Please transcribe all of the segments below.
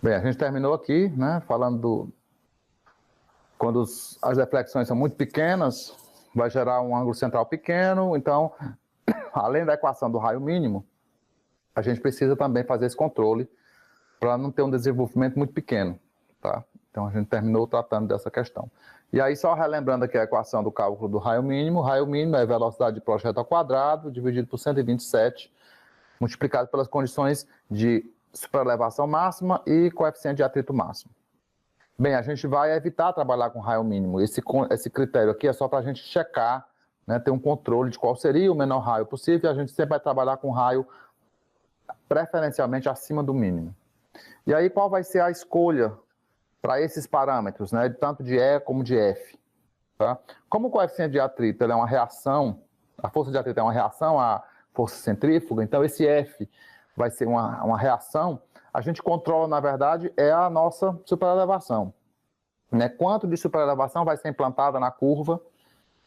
Bem, a gente terminou aqui, né, falando quando as deflexões são muito pequenas, vai gerar um ângulo central pequeno, então, além da equação do raio mínimo, a gente precisa também fazer esse controle para não ter um desenvolvimento muito pequeno, tá? Então, a gente terminou tratando dessa questão. E aí, só relembrando aqui a equação do cálculo do raio mínimo é velocidade de projeto ao quadrado, dividido por 127, multiplicado pelas condições de superelevação máxima e coeficiente de atrito máximo. Bem, a gente vai evitar trabalhar com raio mínimo. Esse critério aqui é só para a gente checar, né, ter um controle de qual seria o menor raio possível, e a gente sempre vai trabalhar com raio preferencialmente acima do mínimo. E aí, qual vai ser a escolha para esses parâmetros, né, tanto de E como de F? Tá? Como o coeficiente de atrito é uma reação, a força de atrito é uma reação à força centrífuga, então esse F vai ser uma reação, a gente controla, na verdade, é a nossa superelevação. Né? Quanto de superelevação vai ser implantada na curva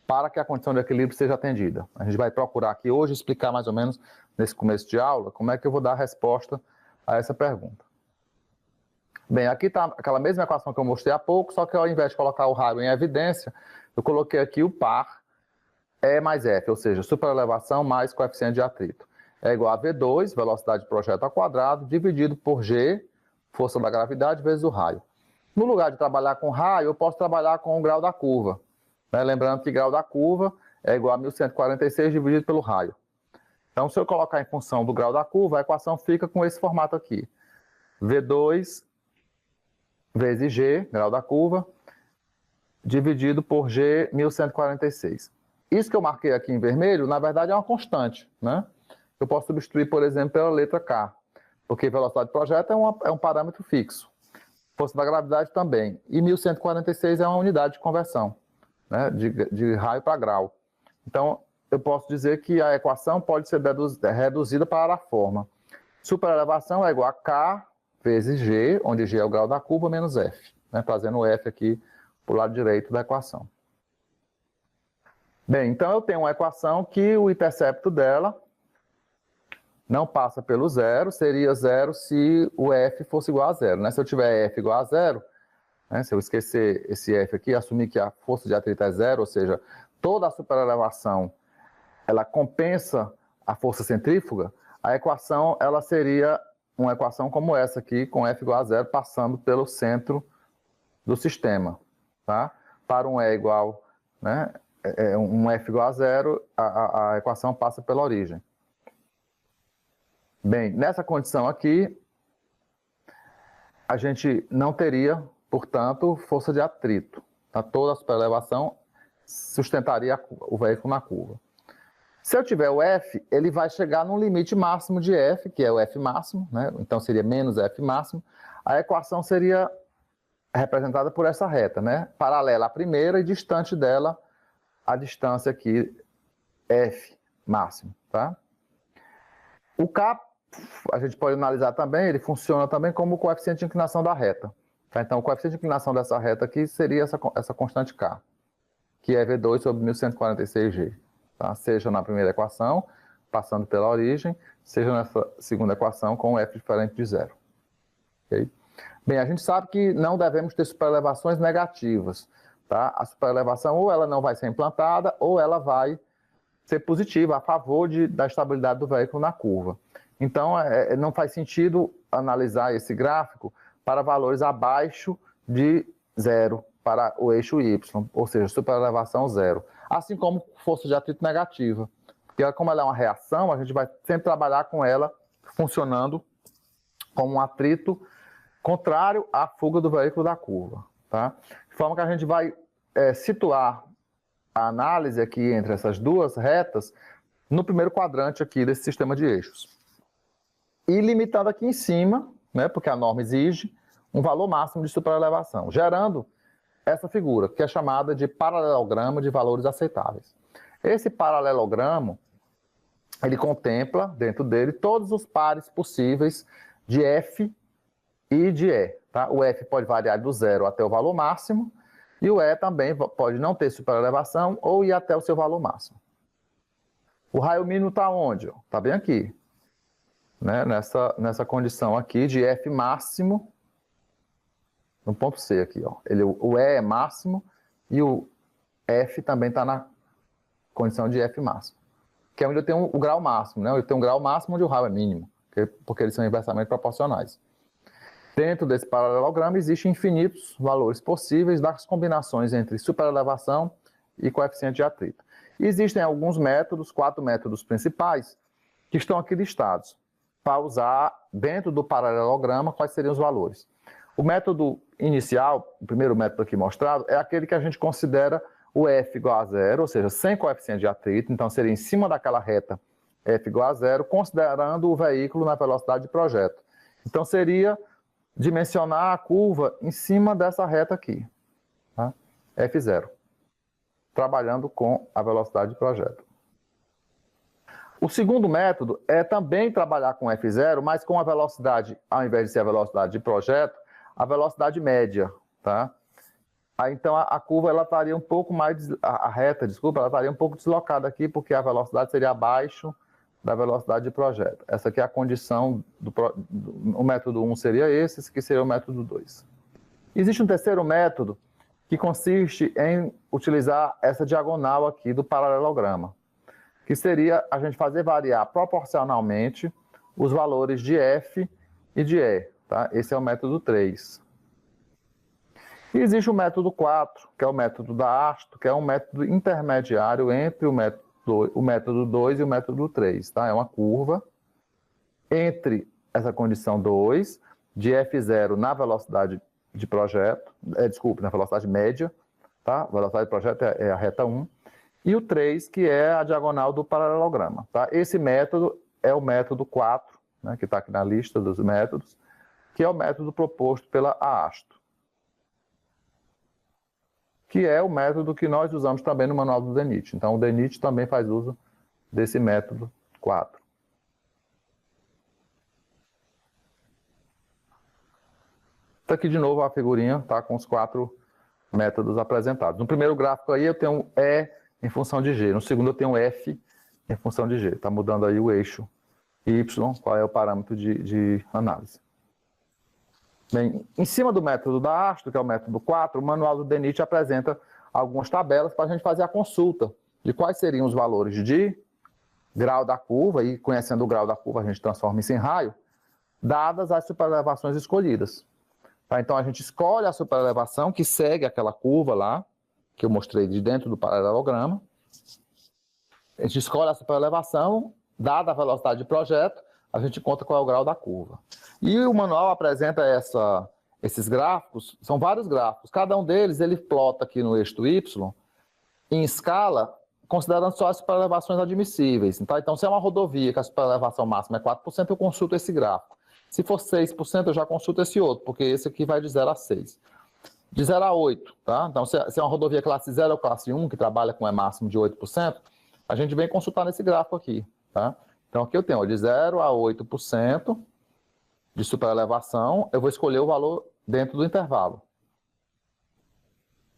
para que a condição de equilíbrio seja atendida. A gente vai procurar aqui hoje explicar mais ou menos, nesse começo de aula, como é que eu vou dar a resposta a essa pergunta. Bem, aqui está aquela mesma equação que eu mostrei há pouco, só que ao invés de colocar o raio em evidência, eu coloquei aqui o par E mais F, ou seja, superelevação mais coeficiente de atrito. É igual a V2, velocidade de projeto ao quadrado, dividido por G, força da gravidade, vezes o raio. No lugar de trabalhar com raio, eu posso trabalhar com o grau da curva. Né? Lembrando que grau da curva é igual a 1146 dividido pelo raio. Então, se eu colocar em função do grau da curva, a equação fica com esse formato aqui. V2 vezes G, grau da curva, dividido por G, 1146. Isso que eu marquei aqui em vermelho, na verdade, é uma constante, né? Eu posso substituir, por exemplo, pela letra K, porque velocidade de projeto é um parâmetro fixo. Força da gravidade também. E 1146 é uma unidade de conversão, né? De raio para grau. Então, eu posso dizer que a equação pode ser reduzida para a forma. Superelevação é igual a K vezes G, onde G é o grau da curva, menos F, né? Trazendo o F aqui para o lado direito da equação. Bem, então eu tenho uma equação que o intercepto dela não passa pelo zero, seria zero se o F fosse igual a zero, né? Se eu tiver F igual a zero, né? Se eu esquecer esse F aqui, assumir que a força de atrito é zero, ou seja, toda a superelevação ela compensa a força centrífuga, a equação ela seria uma equação como essa aqui, com F igual a zero, passando pelo centro do sistema, tá? Para um E igual, né? Um F igual a zero, a equação passa pela origem. Bem, nessa condição aqui, a gente não teria, portanto, força de atrito. Tá? Toda a superelevação sustentaria o veículo na curva. Se eu tiver o F, ele vai chegar num limite máximo de F, que é o F máximo, né? Então seria menos F máximo. A equação seria representada por essa reta, né? Paralela à primeira e distante dela a distância aqui, F máximo, tá? O K, a gente pode analisar também, ele funciona também como o coeficiente de inclinação da reta. Tá? Então, o coeficiente de inclinação dessa reta aqui seria essa constante K, que é V2 sobre 1146G. Tá? Seja na primeira equação, passando pela origem, seja nessa segunda equação com F diferente de zero. Okay? Bem, a gente sabe que não devemos ter superelevações negativas. Tá? A superelevação ou ela não vai ser implantada, ou ela vai ser positiva, a favor da estabilidade do veículo na curva. Então, não faz sentido analisar esse gráfico para valores abaixo de zero, para o eixo Y, ou seja, superelevação zero. Assim como força de atrito negativa. Porque como ela é uma reação, a gente vai sempre trabalhar com ela funcionando como um atrito contrário à fuga do veículo da curva. Tá? De forma que a gente vai situar a análise aqui entre essas duas retas no primeiro quadrante aqui desse sistema de eixos. E limitando aqui em cima, né, porque a norma exige, um valor máximo de superelevação, gerando essa figura, que é chamada de paralelogramo de valores aceitáveis. Esse paralelogramo, ele contempla, dentro dele, todos os pares possíveis de F e de E. Tá? O F pode variar do zero até o valor máximo, e o E também pode não ter superelevação ou ir até o seu valor máximo. O raio mínimo está onde? Está bem aqui. Né? Nessa condição aqui de F máximo no ponto C aqui, ó. O E é máximo e o F também está na condição de F máximo, que é onde eu tenho o grau máximo, né? Eu tenho um grau máximo onde o raio é mínimo, porque eles são inversamente proporcionais. Dentro desse paralelogramo existem infinitos valores possíveis das combinações entre superelevação e coeficiente de atrito. E existem alguns métodos, 4 métodos principais, que estão aqui listados, para usar dentro do paralelograma quais seriam os valores. O método inicial, o primeiro método aqui mostrado, é aquele que a gente considera o F igual a zero, ou seja, sem coeficiente de atrito, então seria em cima daquela reta F igual a zero, considerando o veículo na velocidade de projeto. Então seria dimensionar a curva em cima dessa reta aqui, tá? F0, trabalhando com a velocidade de projeto. O segundo método é também trabalhar com F0, mas com a velocidade, ao invés de ser a velocidade de projeto, a velocidade média, tá? Aí, então a curva ela estaria um pouco mais, a reta, desculpa, ela estaria um pouco deslocada aqui, porque a velocidade seria abaixo da velocidade de projeto. Essa aqui é a condição, o método 1 seria esse que seria o método 2. Existe um terceiro método que consiste em utilizar essa diagonal aqui do paralelograma, que seria a gente fazer variar proporcionalmente os valores de F e de E, tá? Esse é o método 3. E existe o método 4, que é o método da Asto, que é um método intermediário entre o método 2 e o método 3. Tá? É uma curva entre essa condição 2, de F0 na velocidade de projeto, na velocidade média, tá? A velocidade de projeto é a reta 1, e o 3, que é a diagonal do paralelograma. Tá? Esse método é o método 4, né, que está aqui na lista dos métodos, que é o método proposto pela Asto, que é o método que nós usamos também no manual do DENIT. Então, o DENIT também faz uso desse método 4. Está aqui de novo a figurinha, tá, com os 4 métodos apresentados. No primeiro gráfico aí eu tenho E em função de G, no segundo eu tenho F em função de G. Está mudando aí o eixo Y, qual é o parâmetro de análise. Bem, em cima do método da Asto, que é o método 4, o manual do DENIT apresenta algumas tabelas para a gente fazer a consulta de quais seriam os valores de grau da curva, e conhecendo o grau da curva a gente transforma isso em raio, dadas as superelevações escolhidas. Tá? Então a gente escolhe a superelevação que segue aquela curva lá, que eu mostrei de dentro do paralelograma. A gente escolhe a superelevação, dada a velocidade de projeto, a gente conta qual é o grau da curva. E o manual apresenta esses gráficos, são vários gráficos, cada um deles ele plota aqui no eixo Y, em escala, considerando só as superelevações admissíveis. Tá? Então, se é uma rodovia que a superelevação máxima é 4%, eu consulto esse gráfico. Se for 6%, eu já consulto esse outro, porque esse aqui vai de 0 a 6. De 0 a 8, tá? Então, se é uma rodovia classe 0 ou classe 1, que trabalha com E máximo de 8%, a gente vem consultar nesse gráfico aqui, tá? Então, aqui eu tenho ó, de 0 a 8% de superelevação, eu vou escolher o valor dentro do intervalo.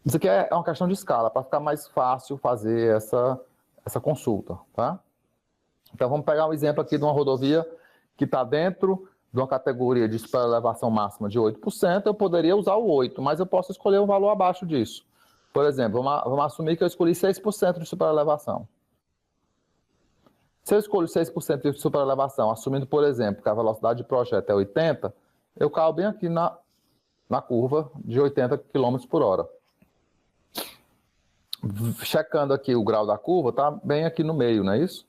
Isso aqui é uma questão de escala, para ficar mais fácil fazer essa consulta, tá? Então, vamos pegar um exemplo aqui de uma rodovia que está dentro de uma categoria de superelevação máxima de 8%, eu poderia usar o 8%, mas eu posso escolher um valor abaixo disso. Por exemplo, vamos assumir que eu escolhi 6% de superelevação. Se eu escolho 6% de superelevação, assumindo, por exemplo, que a velocidade de projeto é 80, eu caio bem aqui na curva de 80 km por hora. Checando aqui o grau da curva, está bem aqui no meio, não é isso?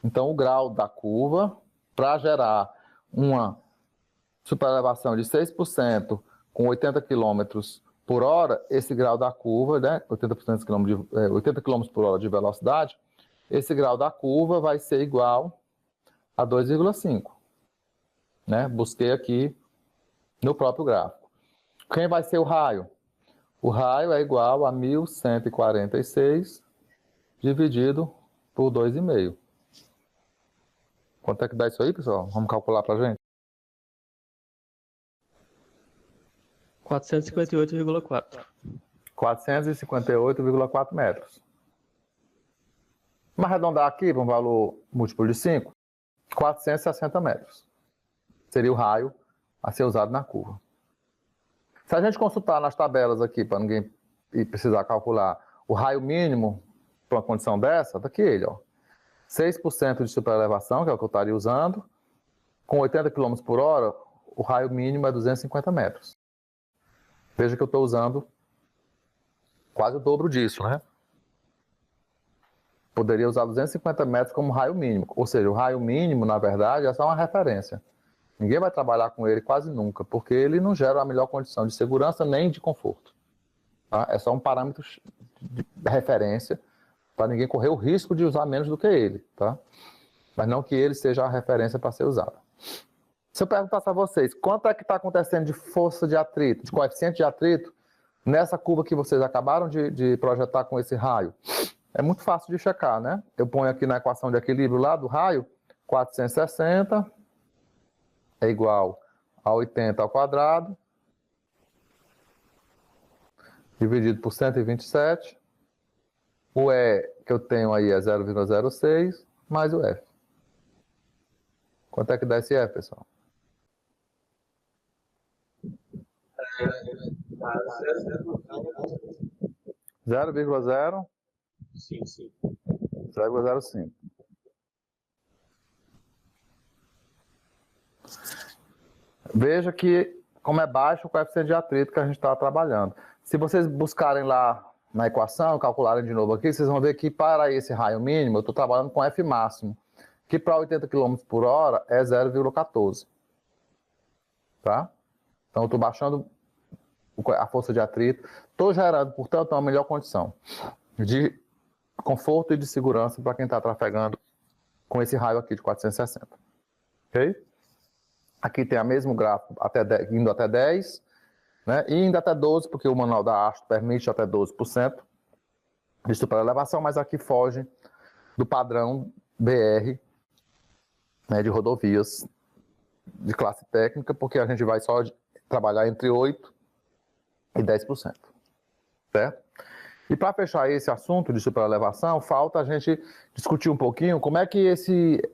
Então, o grau da curva, para gerar uma superelevação de 6% com 80 km por hora, esse grau da curva, né, 80 km por hora de velocidade, esse grau da curva vai ser igual a 2,5. Né? Busquei aqui no próprio gráfico. Quem vai ser o raio? O raio é igual a 1.146 dividido por 2,5. Quanto é que dá isso aí, pessoal? Vamos calcular para a gente? 458,4. 458,4 metros. Vamos arredondar aqui para um valor múltiplo de 5. 460 metros. Seria o raio a ser usado na curva. Se a gente consultar nas tabelas aqui, para ninguém precisar calcular, o raio mínimo para uma condição dessa, daqui ele, ó. 6% de superelevação, que é o que eu estaria usando, com 80 km por hora, o raio mínimo é 250 metros. Veja que eu estou usando quase o dobro disso, né? Poderia usar 250 metros como raio mínimo. Ou seja, o raio mínimo, na verdade, é só uma referência. Ninguém vai trabalhar com ele quase nunca, porque ele não gera a melhor condição de segurança nem de conforto. Tá? É só um parâmetro de referência para ninguém correr o risco de usar menos do que ele. Tá? Mas não que ele seja a referência para ser usada. Se eu perguntasse a vocês, quanto é que está acontecendo de força de atrito, de coeficiente de atrito, nessa curva que vocês acabaram de projetar com esse raio? É muito fácil de checar, né? Eu ponho aqui na equação de equilíbrio lá do raio, 460 é igual a 80 ao quadrado, dividido por 127. O E que eu tenho aí é 0,06, mais o F. Quanto é que dá esse F, pessoal? 0,0? Sim. 0,05. Veja que como é baixo o coeficiente de atrito que a gente está trabalhando. Se vocês buscarem lá na equação, calcularem de novo aqui, vocês vão ver que para esse raio mínimo eu estou trabalhando com F máximo, que para 80 km por hora é 0,14. Tá? Então eu estou baixando a força de atrito, estou gerando, portanto, uma melhor condição de conforto e de segurança para quem está trafegando com esse raio aqui de 460. Ok? Aqui tem o mesmo gráfico indo até 10, né? E indo até 12, porque o manual da ASTO permite até 12% de superelevação, mas aqui foge do padrão BR, né, de rodovias de classe técnica, porque a gente vai só trabalhar entre 8% e 10%. Certo? E para fechar esse assunto de superelevação, falta a gente discutir um pouquinho como é que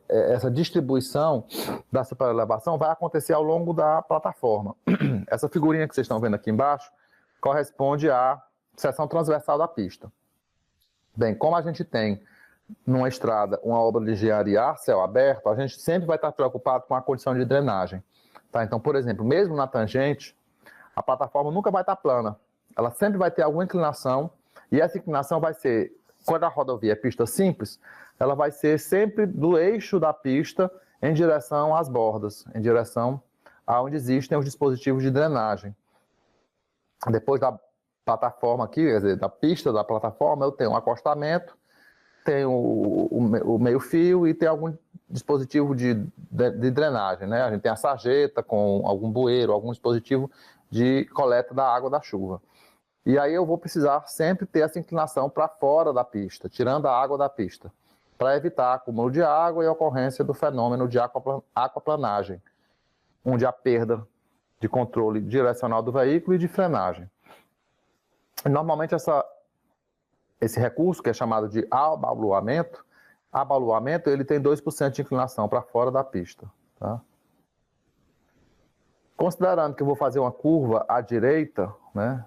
essa distribuição da superelevação vai acontecer ao longo da plataforma. Essa figurinha que vocês estão vendo aqui embaixo corresponde à seção transversal da pista. Bem, como a gente tem numa estrada uma obra de engenharia a céu aberto, a gente sempre vai estar preocupado com a condição de drenagem. Tá? Então, por exemplo, mesmo na tangente, a plataforma nunca vai estar plana. Ela sempre vai ter alguma inclinação. E essa inclinação vai ser, quando a rodovia é pista simples, ela vai ser sempre do eixo da pista em direção às bordas, em direção aonde existem os dispositivos de drenagem. Depois da plataforma aqui, quer dizer, da pista da plataforma, eu tenho um acostamento, tenho o meio-fio e tem algum dispositivo de drenagem, né? A gente tem a sarjeta com algum bueiro, algum dispositivo de coleta da água da chuva. E aí eu vou precisar sempre ter essa inclinação para fora da pista, tirando a água da pista, para evitar acúmulo de água e a ocorrência do fenômeno de aquaplanagem, onde há perda de controle direcional do veículo e de frenagem. Normalmente esse recurso, que é chamado de abaloamento, ele tem 2% de inclinação para fora da pista. Tá? Considerando que eu vou fazer uma curva à direita, né?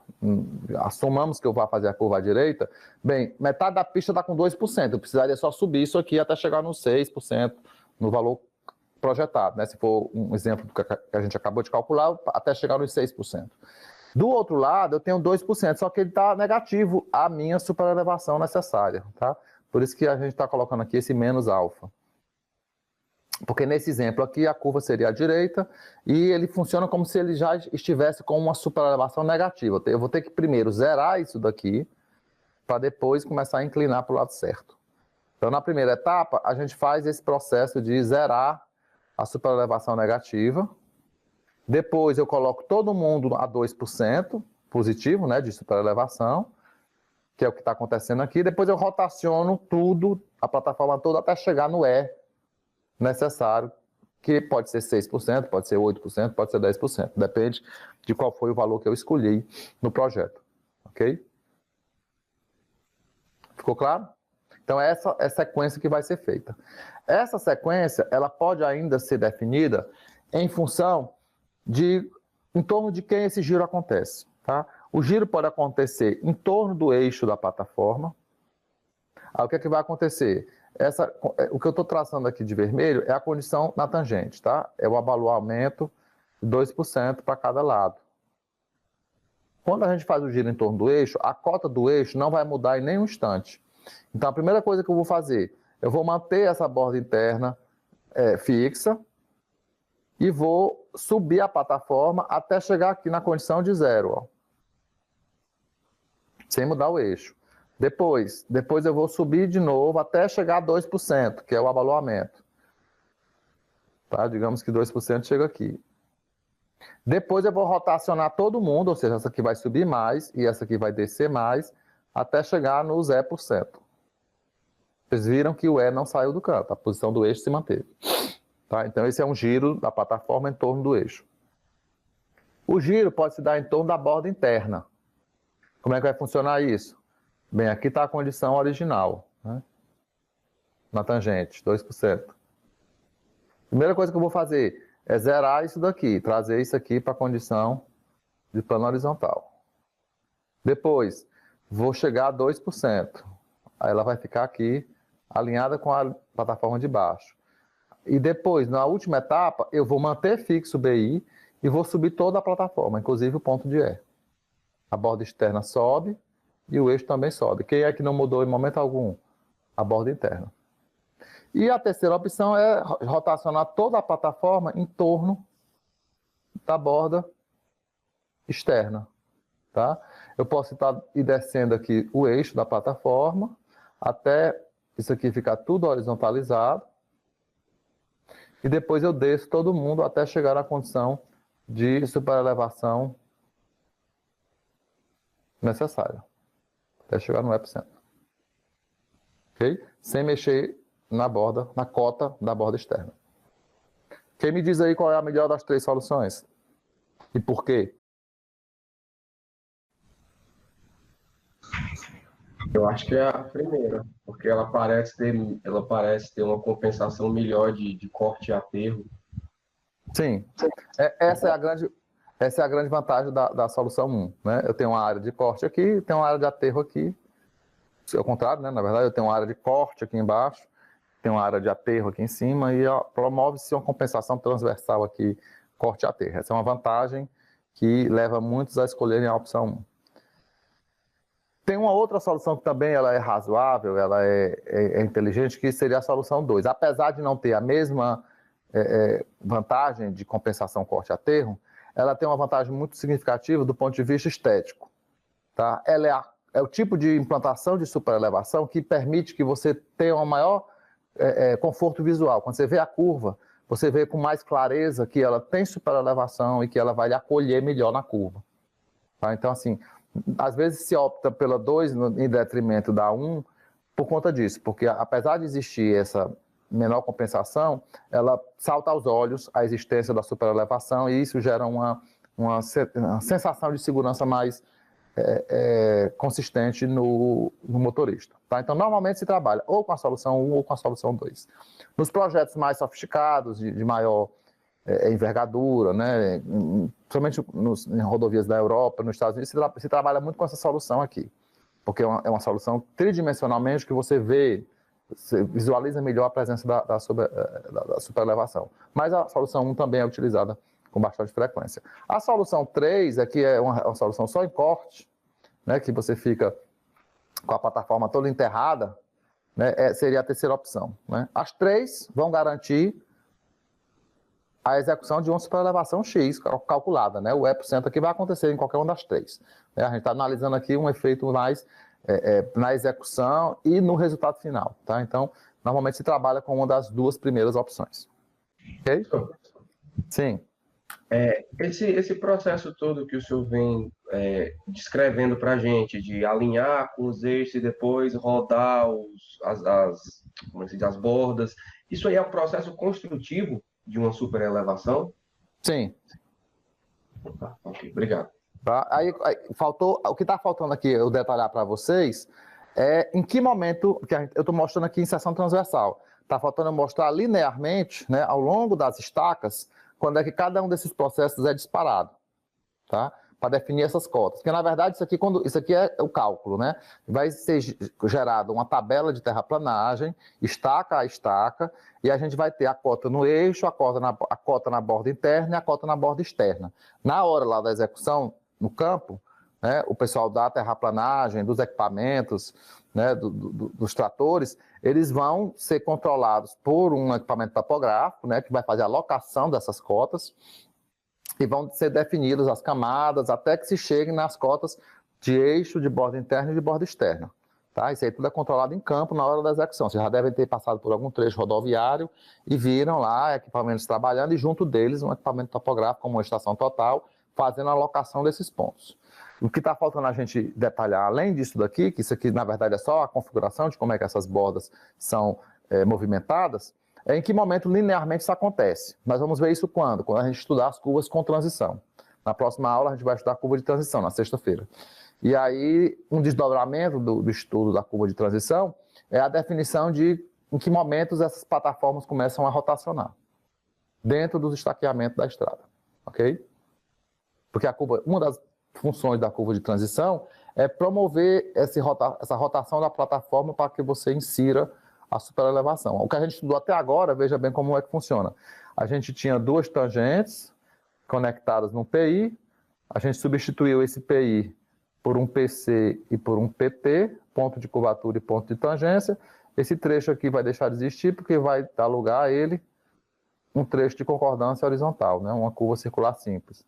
Assumamos que eu vou fazer a curva à direita, bem, metade da pista está com 2%, eu precisaria só subir isso aqui até chegar no 6%, no valor projetado, né? Se for um exemplo que a gente acabou de calcular, até chegar nos 6%. Do outro lado, eu tenho 2%, só que ele está negativo a minha superelevação necessária, tá? Por isso que a gente está colocando aqui esse menos alfa. Porque nesse exemplo aqui, a curva seria à direita e ele funciona como se ele já estivesse com uma superelevação negativa. Eu vou ter que primeiro zerar isso daqui para depois começar a inclinar para o lado certo. Então, na primeira etapa, a gente faz esse processo de zerar a superelevação negativa. Depois eu coloco todo mundo a 2% positivo, né, de superelevação, que é o que está acontecendo aqui. Depois eu rotaciono tudo, a plataforma toda, até chegar no E necessário, que pode ser 6%, pode ser 8%, pode ser 10%. Depende de qual foi o valor que eu escolhi no projeto. Ok? Ficou claro? Então, essa é a sequência que vai ser feita. Essa sequência, ela pode ainda ser definida em função de em torno de quem esse giro acontece, tá? O giro pode acontecer em torno do eixo da plataforma. Aí o que é que vai acontecer? O que eu estou traçando aqui de vermelho é a condição na tangente, tá? É o abaloamento de 2% para cada lado. Quando a gente faz o giro em torno do eixo, a cota do eixo não vai mudar em nenhum instante. Então, a primeira coisa que eu vou fazer, eu vou manter essa borda interna fixa e vou subir a plataforma até chegar aqui na condição de 0, ó, sem mudar o eixo. Depois eu vou subir de novo até chegar a 2%, que é o abaloamento. Tá? Digamos que 2% chega aqui. Depois eu vou rotacionar todo mundo, ou seja, essa aqui vai subir mais e essa aqui vai descer mais, até chegar no 0%. Vocês viram que o E não saiu do canto, a posição do eixo se manteve. Tá? Então esse é um giro da plataforma em torno do eixo. O giro pode se dar em torno da borda interna. Como é que vai funcionar isso? Bem, aqui está a condição original, né? Na tangente, 2%. Primeira coisa que eu vou fazer é zerar isso daqui, trazer isso aqui para a condição de plano horizontal. Depois, vou chegar a 2%. Aí ela vai ficar aqui, alinhada com a plataforma de baixo. E depois, na última etapa, eu vou manter fixo o BI e vou subir toda a plataforma, inclusive o ponto de E. A borda externa sobe e o eixo também sobe. Quem é que não mudou em momento algum? A borda interna. E a terceira opção é rotacionar toda a plataforma em torno da borda externa. Tá? Eu posso ir descendo aqui o eixo da plataforma até isso aqui ficar tudo horizontalizado. E depois eu desço todo mundo até chegar à condição de superelevação necessária. Até chegar no E%. Ok? Sem mexer na borda, na cota da borda externa. Quem me diz aí qual é a melhor das três soluções? E por quê? Eu acho que é a primeira, porque ela parece ter uma compensação melhor de corte e aterro. Sim. Essa é a grande vantagem da solução 1. Né? Eu tenho uma área de corte aqui, tenho uma área de aterro aqui. É o contrário, né? Na verdade, eu tenho uma área de corte aqui embaixo, tenho uma área de aterro aqui em cima e promove-se uma compensação transversal aqui, corte e aterro. Essa é uma vantagem que leva muitos a escolherem a opção 1. Tem uma outra solução que também ela é razoável, ela é inteligente, que seria a solução 2. Apesar de não ter a mesma vantagem de compensação corte-aterro, ela tem uma vantagem muito significativa do ponto de vista estético. Tá? Ela é o tipo de implantação de superelevação que permite que você tenha um maior conforto visual. Quando você vê a curva, você vê com mais clareza que ela tem superelevação e que ela vai lhe acolher melhor na curva. Tá? Então, assim, às vezes se opta pela 2 em detrimento da 1 por conta disso, porque apesar de existir essa menor compensação, ela salta aos olhos a existência da superelevação e isso gera uma sensação de segurança mais consistente no motorista. Tá? Então, normalmente se trabalha ou com a solução 1 ou com a solução 2. Nos projetos mais sofisticados, de maior envergadura, né? Principalmente em rodovias da Europa, nos Estados Unidos, se trabalha muito com essa solução aqui, porque é uma solução tridimensionalmente que você visualiza melhor a presença da superelevação. Mas a solução 1 também é utilizada com bastante frequência. A solução 3 aqui é uma solução só em corte, né? Que você fica com a plataforma toda enterrada, né? Seria a terceira opção. Né? As três vão garantir a execução de uma superelevação X calculada, né? O E% aqui vai acontecer em qualquer uma das três. Né? A gente está analisando aqui um efeito mais na execução e no resultado final. Tá? Então, normalmente se trabalha com uma das duas primeiras opções. Ok? Sim. Esse processo todo que o senhor vem descrevendo para a gente, de alinhar com os eixos e depois rodar como se diz, as bordas, isso aí é um processo construtivo de uma superelevação? Sim. Tá, ok, obrigado. Tá? Aí faltou, o que está faltando aqui, eu detalhar para vocês, em que momento, que eu estou mostrando aqui em seção transversal, está faltando eu mostrar linearmente, né, ao longo das estacas, quando é que cada um desses processos é disparado. tá? Para definir essas cotas. Porque, na verdade, isso aqui é o cálculo, né? Vai ser gerada uma tabela de terraplanagem, estaca a estaca, e a gente vai ter a cota no eixo, a cota na borda interna e a cota na borda externa. Na hora lá da execução, no campo, né, o pessoal da terraplanagem, dos equipamentos, né, dos tratores, eles vão ser controlados por um equipamento topográfico, né, que vai fazer a locação dessas cotas, e vão ser definidas as camadas até que se chegue nas cotas de eixo, de borda interna e de borda externa. Tá? Isso aí tudo é controlado em campo na hora da execução. Vocês já devem ter passado por algum trecho rodoviário e viram lá equipamentos trabalhando e junto deles um equipamento topográfico, como uma estação total, fazendo a alocação desses pontos. O que está faltando a gente detalhar, além disso daqui, que isso aqui na verdade é só a configuração de como é que essas bordas são movimentadas, é em que momento linearmente isso acontece. Nós vamos ver isso quando? Quando a gente estudar as curvas com transição. Na próxima aula a gente vai estudar a curva de transição, na sexta-feira. E aí, um desdobramento do estudo da curva de transição é a definição de em que momentos essas plataformas começam a rotacionar dentro dos estaqueamentos da estrada, ok? Porque uma das funções da curva de transição é promover essa rotação da plataforma para que você insira a superelevação. O que a gente estudou até agora, veja bem como é que funciona. A gente tinha duas tangentes conectadas num PI, a gente substituiu esse PI por um PC e por um PT, ponto de curvatura e ponto de tangência. Esse trecho aqui vai deixar de existir porque vai dar lugar a ele um trecho de concordância horizontal, né? Uma curva circular simples.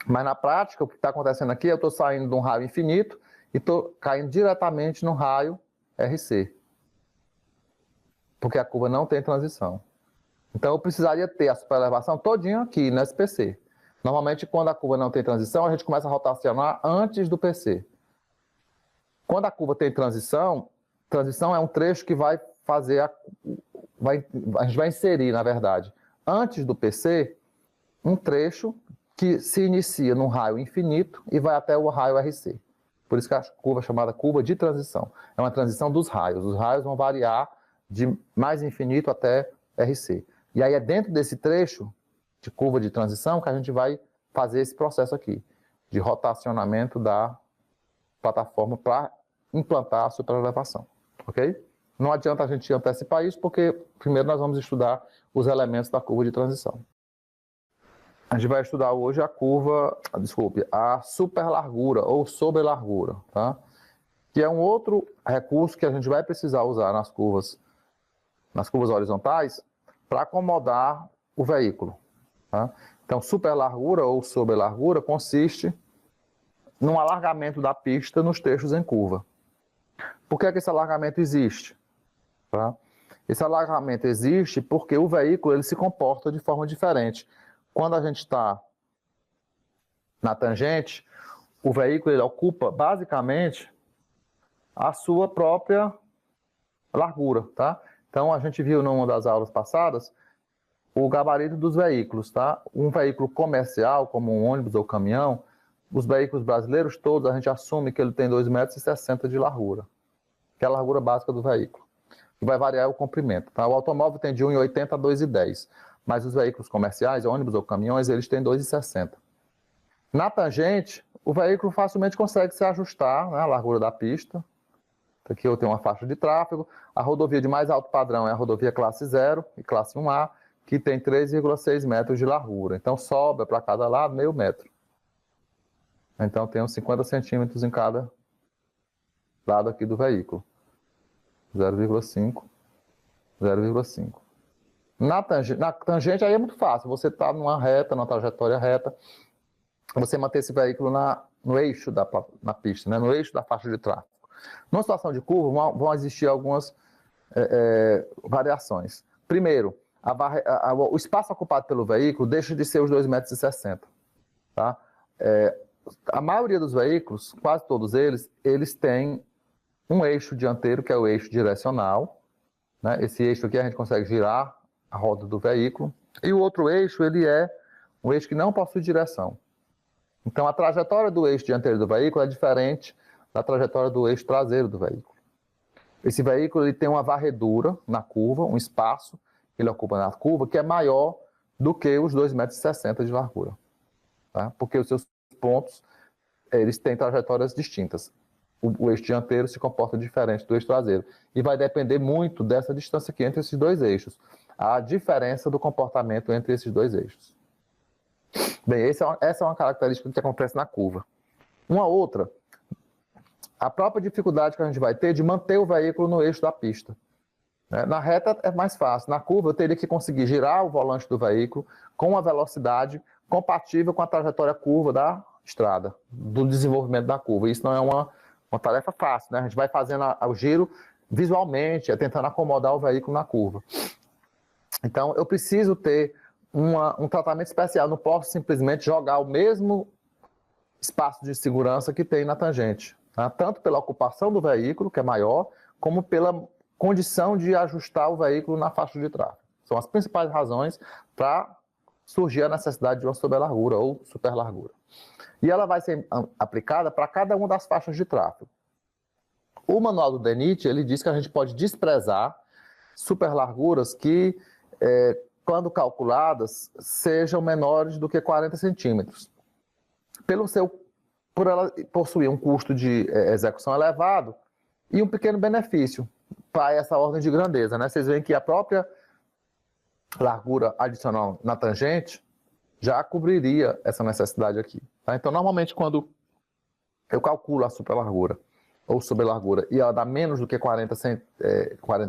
Mas na prática, o que está acontecendo aqui, eu estou saindo de um raio infinito e estou caindo diretamente no raio RC. Porque a curva não tem transição. Então eu precisaria ter a superelevação todinha aqui no SPC. Normalmente, quando a curva não tem transição, a gente começa a rotacionar antes do PC. Quando a curva tem transição é um trecho que vai fazer a gente vai inserir, na verdade, antes do PC, um trecho que se inicia num raio infinito e vai até o raio RC. Por isso que a curva é chamada curva de transição. É uma transição dos raios. Os raios vão variar de mais infinito até RC. E aí é dentro desse trecho de curva de transição que a gente vai fazer esse processo aqui, de rotacionamento da plataforma para implantar a superelevação, ok? Não adianta a gente antecipar isso, porque primeiro nós vamos estudar os elementos da curva de transição. A gente vai estudar hoje a superlargura ou sobrelargura, tá? Que é um outro recurso que a gente vai precisar usar nas curvas horizontais para acomodar o veículo, tá? Então, superlargura ou sobrelargura consiste num alargamento da pista nos trechos em curva. Por que esse alargamento existe? Tá? Esse alargamento existe porque o veículo ele se comporta de forma diferente. Quando a gente está na tangente, o veículo ele ocupa basicamente a sua própria largura, tá? Então a gente viu numa das aulas passadas o gabarito dos veículos, tá? Um veículo comercial, como um ônibus ou caminhão, os veículos brasileiros todos, a gente assume que ele tem 2,60 m de largura, que é a largura básica do veículo, que vai variar o comprimento, tá? O automóvel tem de 1,80 a 2,10, mas os veículos comerciais, ônibus ou caminhões, eles têm 2,60. Na tangente, o veículo facilmente consegue se ajustar, né, à largura da pista. Aqui eu tenho uma faixa de tráfego. A rodovia de mais alto padrão é a rodovia classe 0 e classe 1A, que tem 3,6 metros de largura. Então sobra para cada lado meio metro. Então tem uns 50 centímetros em cada lado aqui do veículo. 0,5, 0,5. Na tangente aí é muito fácil. Você está numa reta, numa trajetória reta, você manter esse veículo no eixo na pista, né? No eixo da faixa de tráfego. Numa situação de curva, vão existir algumas variações. Primeiro, o espaço ocupado pelo veículo deixa de ser os 2,60 m. Tá? A maioria dos veículos, quase todos eles têm um eixo dianteiro, que é o eixo direcional. Né? Esse eixo aqui a gente consegue girar a roda do veículo. E o outro eixo, ele é um eixo que não possui direção. Então, a trajetória do eixo dianteiro do veículo é diferente da trajetória do eixo traseiro do veículo. Esse veículo ele tem uma varredura na curva, um espaço que ele ocupa na curva, que é maior do que os 2,60 m de largura. tá? Porque os seus pontos, eles têm trajetórias distintas. O eixo dianteiro se comporta diferente do eixo traseiro. E vai depender muito dessa distância aqui entre esses dois eixos. A diferença do comportamento entre esses dois eixos. Bem, essa é uma característica que acontece na curva. Uma outra, a própria dificuldade que a gente vai ter de manter o veículo no eixo da pista. Na reta é mais fácil. Na curva eu teria que conseguir girar o volante do veículo com uma velocidade compatível com a trajetória curva da estrada, do desenvolvimento da curva. Isso não é uma tarefa fácil, né? A gente vai fazendo o giro visualmente, tentando acomodar o veículo na curva. Então, eu preciso ter um tratamento especial. Não posso simplesmente jogar o mesmo espaço de segurança que tem na tangente. Tá? Tanto pela ocupação do veículo, que é maior, como pela condição de ajustar o veículo na faixa de tráfego. São as principais razões para surgir a necessidade de uma sobrelargura ou superlargura. E ela vai ser aplicada para cada uma das faixas de tráfego. O manual do DENIT, ele diz que a gente pode desprezar superlarguras que, quando calculadas, sejam menores do que 40 centímetros. Por ela possuir um custo de execução elevado e um pequeno benefício para essa ordem de grandeza, né? Vocês veem que a própria largura adicional na tangente já cobriria essa necessidade aqui. Tá? Então, normalmente, quando eu calculo a superlargura ou sublargura e ela dá menos do que 40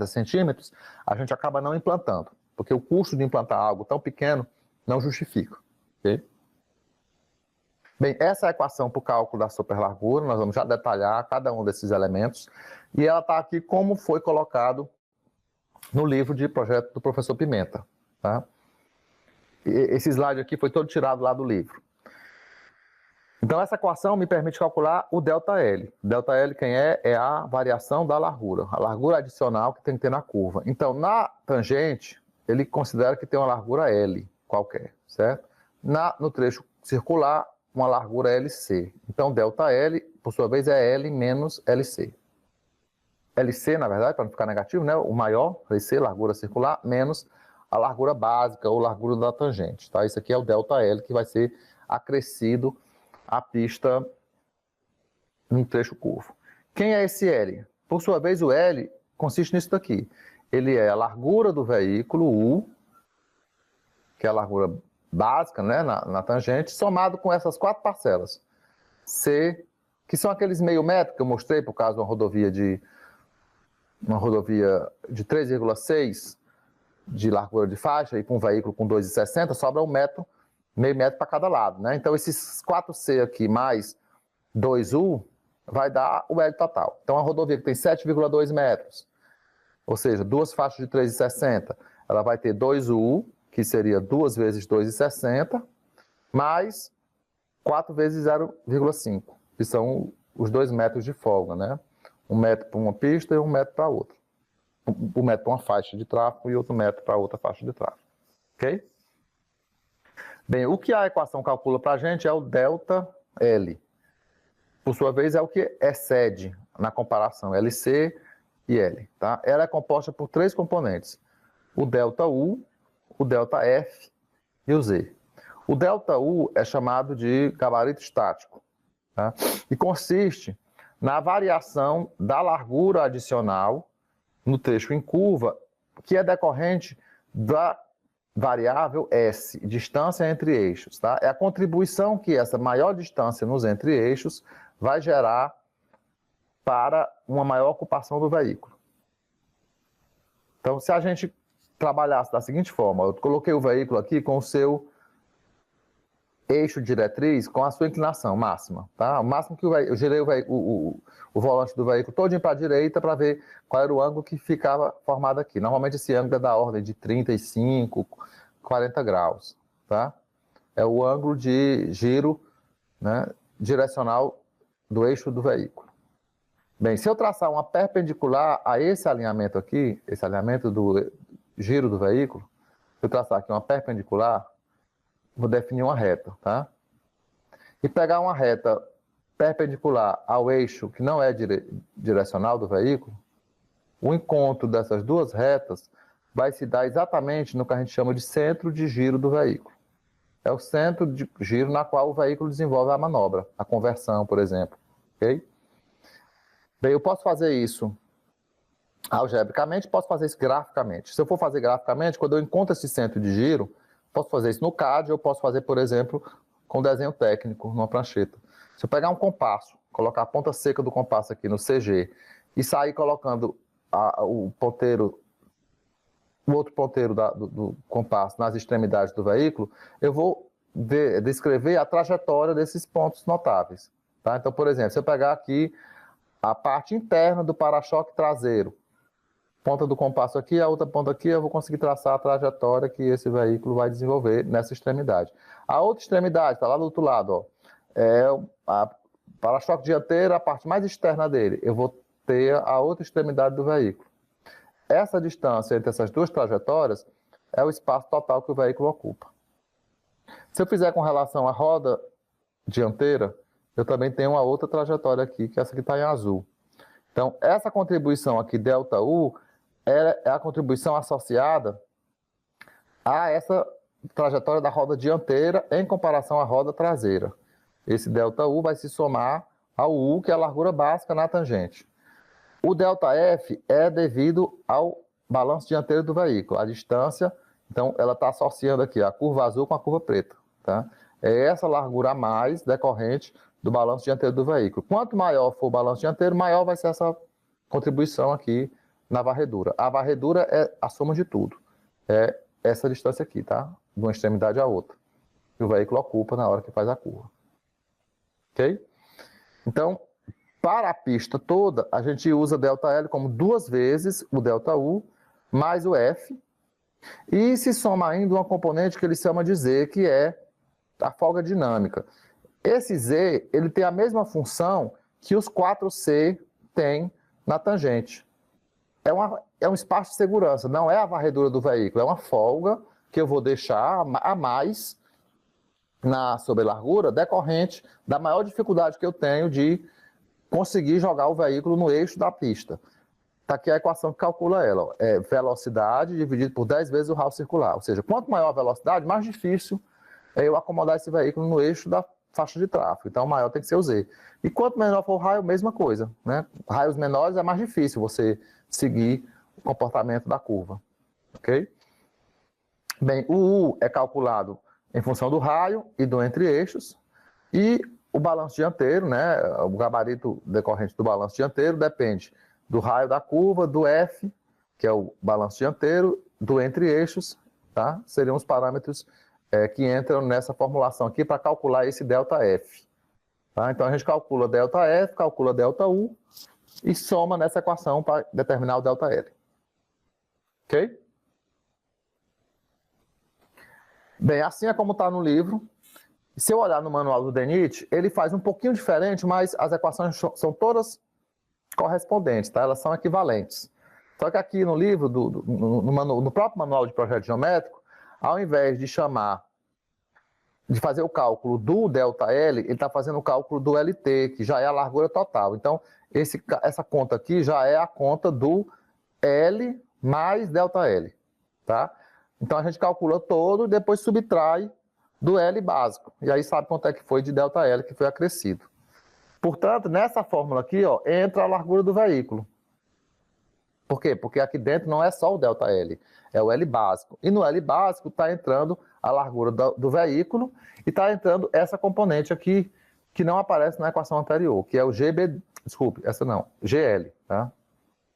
centímetros, a gente acaba não implantando, porque o custo de implantar algo tão pequeno não justifica. Okay? Bem, essa é a equação para o cálculo da superlargura, nós vamos já detalhar cada um desses elementos, e ela está aqui como foi colocado no livro de projeto do professor Pimenta. Tá? Esse slide aqui foi todo tirado lá do livro. Então, essa equação me permite calcular o ΔL. ΔL, quem é? É a variação da largura, a largura adicional que tem que ter na curva. Então, na tangente, ele considera que tem uma largura L qualquer, certo? No trecho circular, uma largura LC. Então, ΔL, por sua vez, é L menos LC. LC, na verdade, para não ficar negativo, né? O maior, LC, largura circular, menos a largura básica ou largura da tangente. Tá? Isso aqui é o ΔL, que vai ser acrescido à pista no trecho curvo. Quem é esse L? Por sua vez, o L consiste nisso daqui. Ele é a largura do veículo, U, que é a largura básica, né, na tangente, somado com essas quatro parcelas. C, que são aqueles meio metro que eu mostrei, por causa de uma rodovia de 3,6 de largura de faixa, e para um veículo com 2,60, sobra meio metro para cada lado. Né? Então, esses 4C aqui mais 2U vai dar o L total. Então, a rodovia que tem 7,2 metros, ou seja, duas faixas de 3,60, ela vai ter 2U, que seria 2 vezes 2,60, mais 4 vezes 0,5, que são os 2 metros de folga, né? 1 metro para uma pista e 1 metro para outra. 1 metro para uma faixa de tráfego e outro metro para outra faixa de tráfego. Ok? Bem, o que a equação calcula para a gente é o ΔL. Por sua vez, é o que excede na comparação LC e L. Tá? Ela é composta por 3 componentes. O ΔU, o ΔF e o Z. O ΔU é chamado de gabarito estático, tá? E consiste na variação da largura adicional no trecho em curva, que é decorrente da variável S, distância entre eixos. Tá? É a contribuição que essa maior distância nos entre-eixos vai gerar para uma maior ocupação do veículo. Então, se a gente trabalhasse da seguinte forma, eu coloquei o veículo aqui com o seu eixo diretriz com a sua inclinação máxima. Tá? O máximo que eu girei o volante do veículo todinho para a direita para ver qual era o ângulo que ficava formado aqui. Normalmente esse ângulo é da ordem de 35, 40 graus. Tá? É o ângulo de giro, né, direcional do eixo do veículo. Bem, se eu traçar uma perpendicular a esse alinhamento aqui, esse alinhamento do giro do veículo, se eu traçar aqui uma perpendicular, vou definir uma reta, tá? E pegar uma reta perpendicular ao eixo que não é direcional do veículo, o encontro dessas duas retas vai se dar exatamente no que a gente chama de centro de giro do veículo. é o centro de giro na qual o veículo desenvolve a manobra, a conversão, por exemplo. Ok? Bem, eu posso fazer isso algebricamente, posso fazer isso graficamente. Se eu for fazer graficamente, quando eu encontro esse centro de giro, posso fazer isso no CAD, eu posso fazer, por exemplo, com desenho técnico, numa prancheta. Se eu pegar um compasso, colocar a ponta seca do compasso aqui no CG e sair colocando o outro ponteiro do compasso nas extremidades do veículo, eu vou descrever a trajetória desses pontos notáveis. Tá? Então, por exemplo, se eu pegar aqui a parte interna do para-choque traseiro, ponta do compasso aqui, a outra ponta aqui, eu vou conseguir traçar a trajetória que esse veículo vai desenvolver nessa extremidade. A outra extremidade, está lá do outro lado, ó, é a para-choque dianteiro, a parte mais externa dele. Eu vou ter a outra extremidade do veículo. Essa distância entre essas duas trajetórias é o espaço total que o veículo ocupa. Se eu fizer com relação à roda dianteira, eu também tenho uma outra trajetória aqui, que é essa que está em azul. Então, essa contribuição aqui, ΔU, é a contribuição associada a essa trajetória da roda dianteira em comparação à roda traseira. Esse ΔU vai se somar ao U, que é a largura básica na tangente. O ΔF é devido ao balanço dianteiro do veículo, a distância, então ela está associando aqui a curva azul com a curva preta. Tá? É essa largura a mais decorrente do balanço dianteiro do veículo. Quanto maior for o balanço dianteiro, maior vai ser essa contribuição aqui na varredura. A varredura é a soma de tudo. É essa distância aqui, tá? De uma extremidade à outra, que o veículo ocupa na hora que faz a curva. Ok? Então, para a pista toda, a gente usa ΔL como 2 vezes o ΔU mais o F, e se soma ainda uma componente que ele chama de Z, que é a folga dinâmica. Esse Z, ele tem a mesma função que os 4C têm na tangente. É um espaço de segurança, não é a varredura do veículo, é uma folga que eu vou deixar a mais na sobrelargura decorrente da maior dificuldade que eu tenho de conseguir jogar o veículo no eixo da pista. Está aqui a equação que calcula ela. Ó. É velocidade dividido por 10 vezes o raio circular. Ou seja, quanto maior a velocidade, mais difícil é eu acomodar esse veículo no eixo da faixa de tráfego. Então, o maior tem que ser o Z. E quanto menor for o raio, mesma coisa. Né? Raios menores é mais difícil você seguir o comportamento da curva. Ok? Bem, o U é calculado em função do raio e do entre-eixos. E o balanço dianteiro, né, o gabarito decorrente do balanço dianteiro depende do raio da curva, do F, que é o balanço dianteiro, do entre-eixos, tá? Seriam os parâmetros que entram nessa formulação aqui para calcular esse ΔF. Tá? Então a gente calcula ΔF, calcula ΔU e soma nessa equação para determinar o ΔL. Ok? Bem, assim é como está no livro. Se eu olhar no manual do DENIT, ele faz um pouquinho diferente, mas as equações são todas correspondentes, tá? Elas são equivalentes. Só que aqui no livro, no próprio manual de projeto geométrico, ao invés de fazer o cálculo do ΔL, ele está fazendo o cálculo do LT, que já é a largura total. Então, essa conta aqui já é a conta do L mais ΔL, tá? Então, a gente calcula todo e depois subtrai do L básico. E aí sabe quanto é que foi de ΔL que foi acrescido. Portanto, nessa fórmula aqui, ó, entra a largura do veículo. Por quê? Porque aqui dentro não é só o ΔL, é o L básico. E no L básico está entrando a largura do veículo e está entrando essa componente aqui que não aparece na equação anterior, que é o GB... Desculpe, essa não, GL, tá?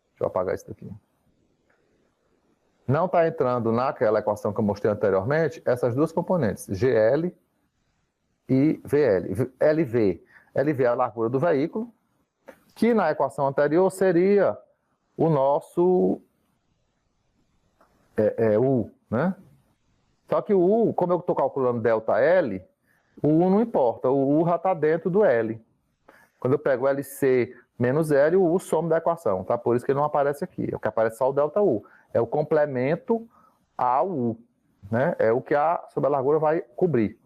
Deixa eu apagar isso daqui. Não está entrando naquela equação que eu mostrei anteriormente essas duas componentes, GL e VL. LV. LV é a largura do veículo, que na equação anterior seria o nosso U, né? Só que o U, como eu estou calculando ΔL, o U não importa, o U já está dentro do L. Quando eu pego o LC menos L, o U some da equação, tá? Por isso que ele não aparece aqui. O que aparece só o ΔU. É o complemento ao U, né? É o que a sobrelargura vai cobrir.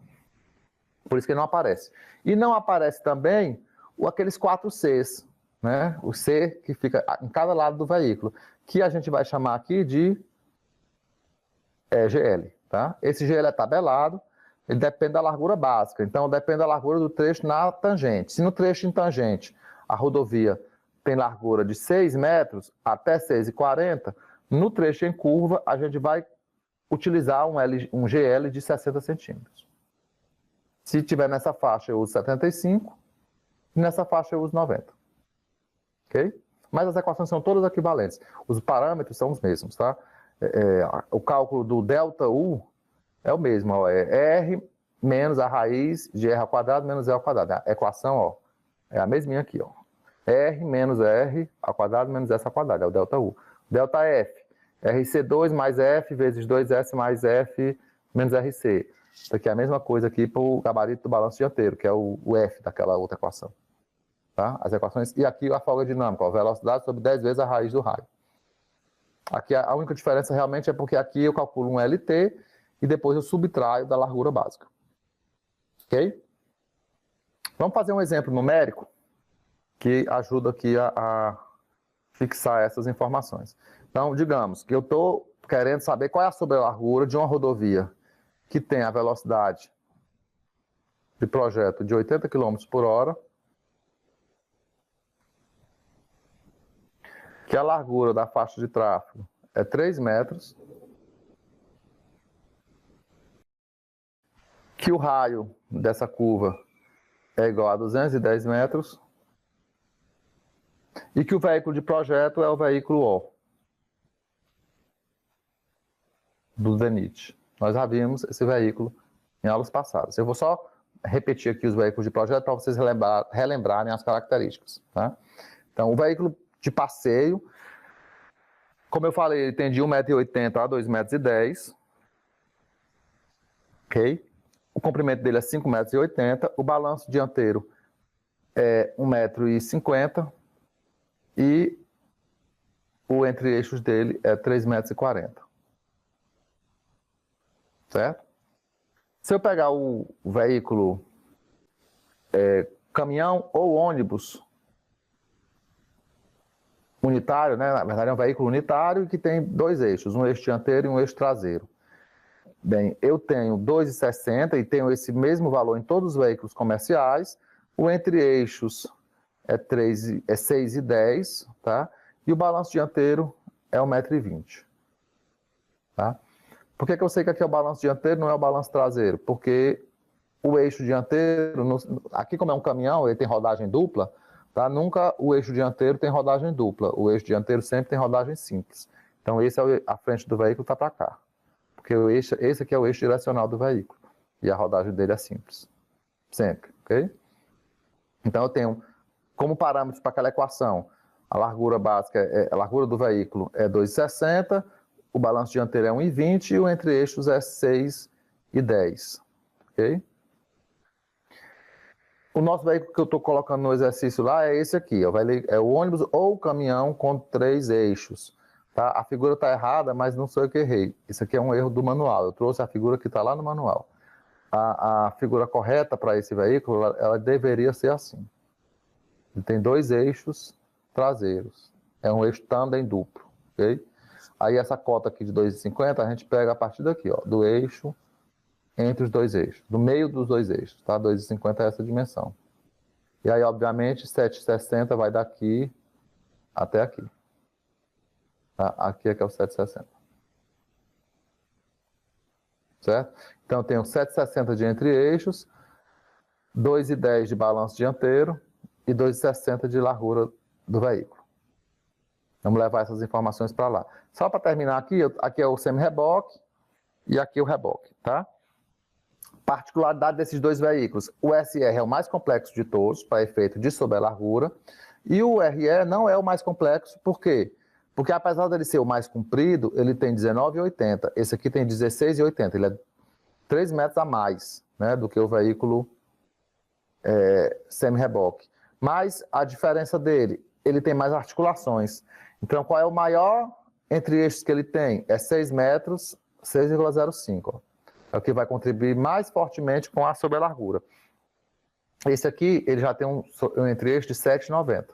Por isso que ele não aparece. E não aparece também aqueles 4 Cs, né? O C que fica em cada lado do veículo, que a gente vai chamar aqui de GL, tá? Esse GL é tabelado, ele depende da largura básica. Então, depende da largura do trecho na tangente. Se no trecho em tangente a rodovia tem largura de 6 metros até 6,40, no trecho em curva a gente vai utilizar um GL de 60 centímetros. Se tiver nessa faixa, eu uso 75, e nessa faixa eu uso 90. Ok? Mas as equações são todas equivalentes. Os parâmetros são os mesmos, tá? O cálculo do ΔU é o mesmo, ó, é R menos a raiz de R ao quadrado menos E ao quadrado. A equação, ó, é a mesminha aqui, ó. R menos R ao quadrado menos S ao quadrado, é o ΔU. ΔF, RC2 mais F vezes 2S mais F menos RC. Isso aqui é a mesma coisa aqui para o gabarito do balanço dianteiro, que é o F daquela outra equação. Tá? As equações, e aqui a folga dinâmica, ó, velocidade sobre 10 vezes a raiz do raio. Aqui a única diferença realmente é porque aqui eu calculo um LT e depois eu subtraio da largura básica. Ok? Vamos fazer um exemplo numérico que ajuda aqui a fixar essas informações. Então, digamos que eu estou querendo saber qual é a sobrelargura de uma rodovia que tem a velocidade de projeto de 80 km por hora, que a largura da faixa de tráfego é 3 metros, que o raio dessa curva é igual a 210 metros, e que o veículo de projeto é o veículo O, do DENIT. Nós já vimos esse veículo em aulas passadas. Eu vou só repetir aqui os veículos de projeto para vocês relembrarem as características. Tá? Então, o veículo de passeio, como eu falei, ele tem de 1,80 m a 2,10 m. Ok? O comprimento dele é 5,80 m. O balanço dianteiro é 1,50 m. E o entre-eixos dele é 3,40 m. Certo? Se eu pegar o veículo caminhão ou ônibus unitário, né? Na verdade é um veículo unitário que tem 2 eixos, um eixo dianteiro e um eixo traseiro. Bem, eu tenho 2,60 e tenho esse mesmo valor em todos os veículos comerciais. O entre-eixos é 6,10, tá? E o balanço dianteiro é 1,20 m. Tá? Por que eu sei que aqui é o balanço dianteiro, não é o balanço traseiro? Porque o eixo dianteiro, aqui como é um caminhão, ele tem rodagem dupla, tá? Nunca o eixo dianteiro tem rodagem dupla. O eixo dianteiro sempre tem rodagem simples. Então esse é a frente do veículo, está para cá. Porque esse aqui é o eixo direcional do veículo. E a rodagem dele é simples. Sempre, ok? Então eu tenho como parâmetros para aquela equação, a largura básica, a largura do veículo é 2,60, o balanço dianteiro é 1,20 e o entre-eixos é 6,10. Ok? O nosso veículo que eu estou colocando no exercício lá é esse aqui. Ó, é o ônibus ou o caminhão com 3 eixos. Tá? A figura está errada, mas não sou eu que errei. Isso aqui é um erro do manual. Eu trouxe a figura que está lá no manual. A figura correta para esse veículo, ela deveria ser assim. Ele tem 2 eixos traseiros. É um eixo tandem duplo. Ok? Aí essa cota aqui de 2,50 a gente pega a partir daqui, ó, do eixo entre os 2 eixos, do meio dos 2 eixos, tá? 2,50 é essa dimensão. E aí, obviamente, 7,60 vai daqui até aqui. Tá? Aqui é que é o 7,60. Certo? Então, eu tenho 7,60 de entre-eixos, 2,10 de balanço dianteiro e 2,60 de largura do veículo. Vamos levar essas informações para lá. Só para terminar aqui, aqui é o semi-reboque e aqui o reboque, tá? Particularidade desses 2 veículos. O SR é o mais complexo de todos, para efeito de sobrelargura, e o RE não é o mais complexo, por quê? Porque apesar dele ser o mais comprido, ele tem 19,80. Esse aqui tem 16,80. Ele é 3 metros a mais, né, do que o veículo semi-reboque. Mas a diferença dele, ele tem mais articulações. Então, qual é o maior entre-eixos que ele tem? É 6 metros, 6,05. É o que vai contribuir mais fortemente com a sobrelargura. Esse aqui, ele já tem um entre-eixo de 7,90.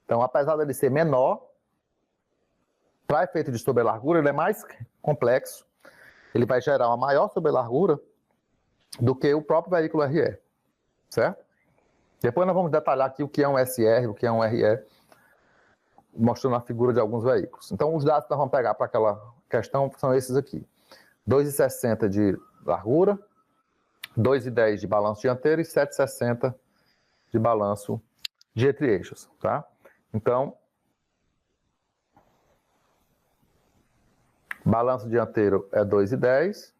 Então, apesar dele ser menor, para efeito de sobrelargura, ele é mais complexo. Ele vai gerar uma maior sobrelargura do que o próprio veículo RE, certo? Depois nós vamos detalhar aqui o que é um SR, o que é um RE, mostrando a figura de alguns veículos. Então, os dados que nós vamos pegar para aquela questão são esses aqui. 2,60 de largura, 2,10 de balanço dianteiro e 7,60 de balanço de entre-eixos, tá? Então, balanço dianteiro é 2,10.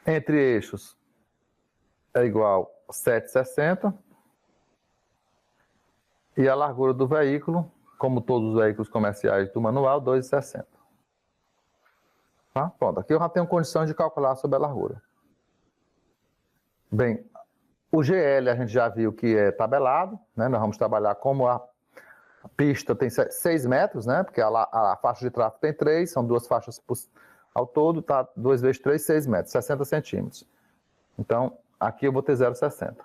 Entre-eixos é igual a 7,60. E a largura do veículo, como todos os veículos comerciais do manual, 2,60. Tá? Pronto, aqui eu já tenho condições de calcular sobre a largura. Bem, o GL a gente já viu que é tabelado, né? Nós vamos trabalhar como a pista tem 6 metros, né? Porque a faixa de tráfego tem 3, são 2 faixas ao todo, tá? 2 vezes 3, 6 metros, 60 centímetros. Então, aqui eu vou ter 0,60.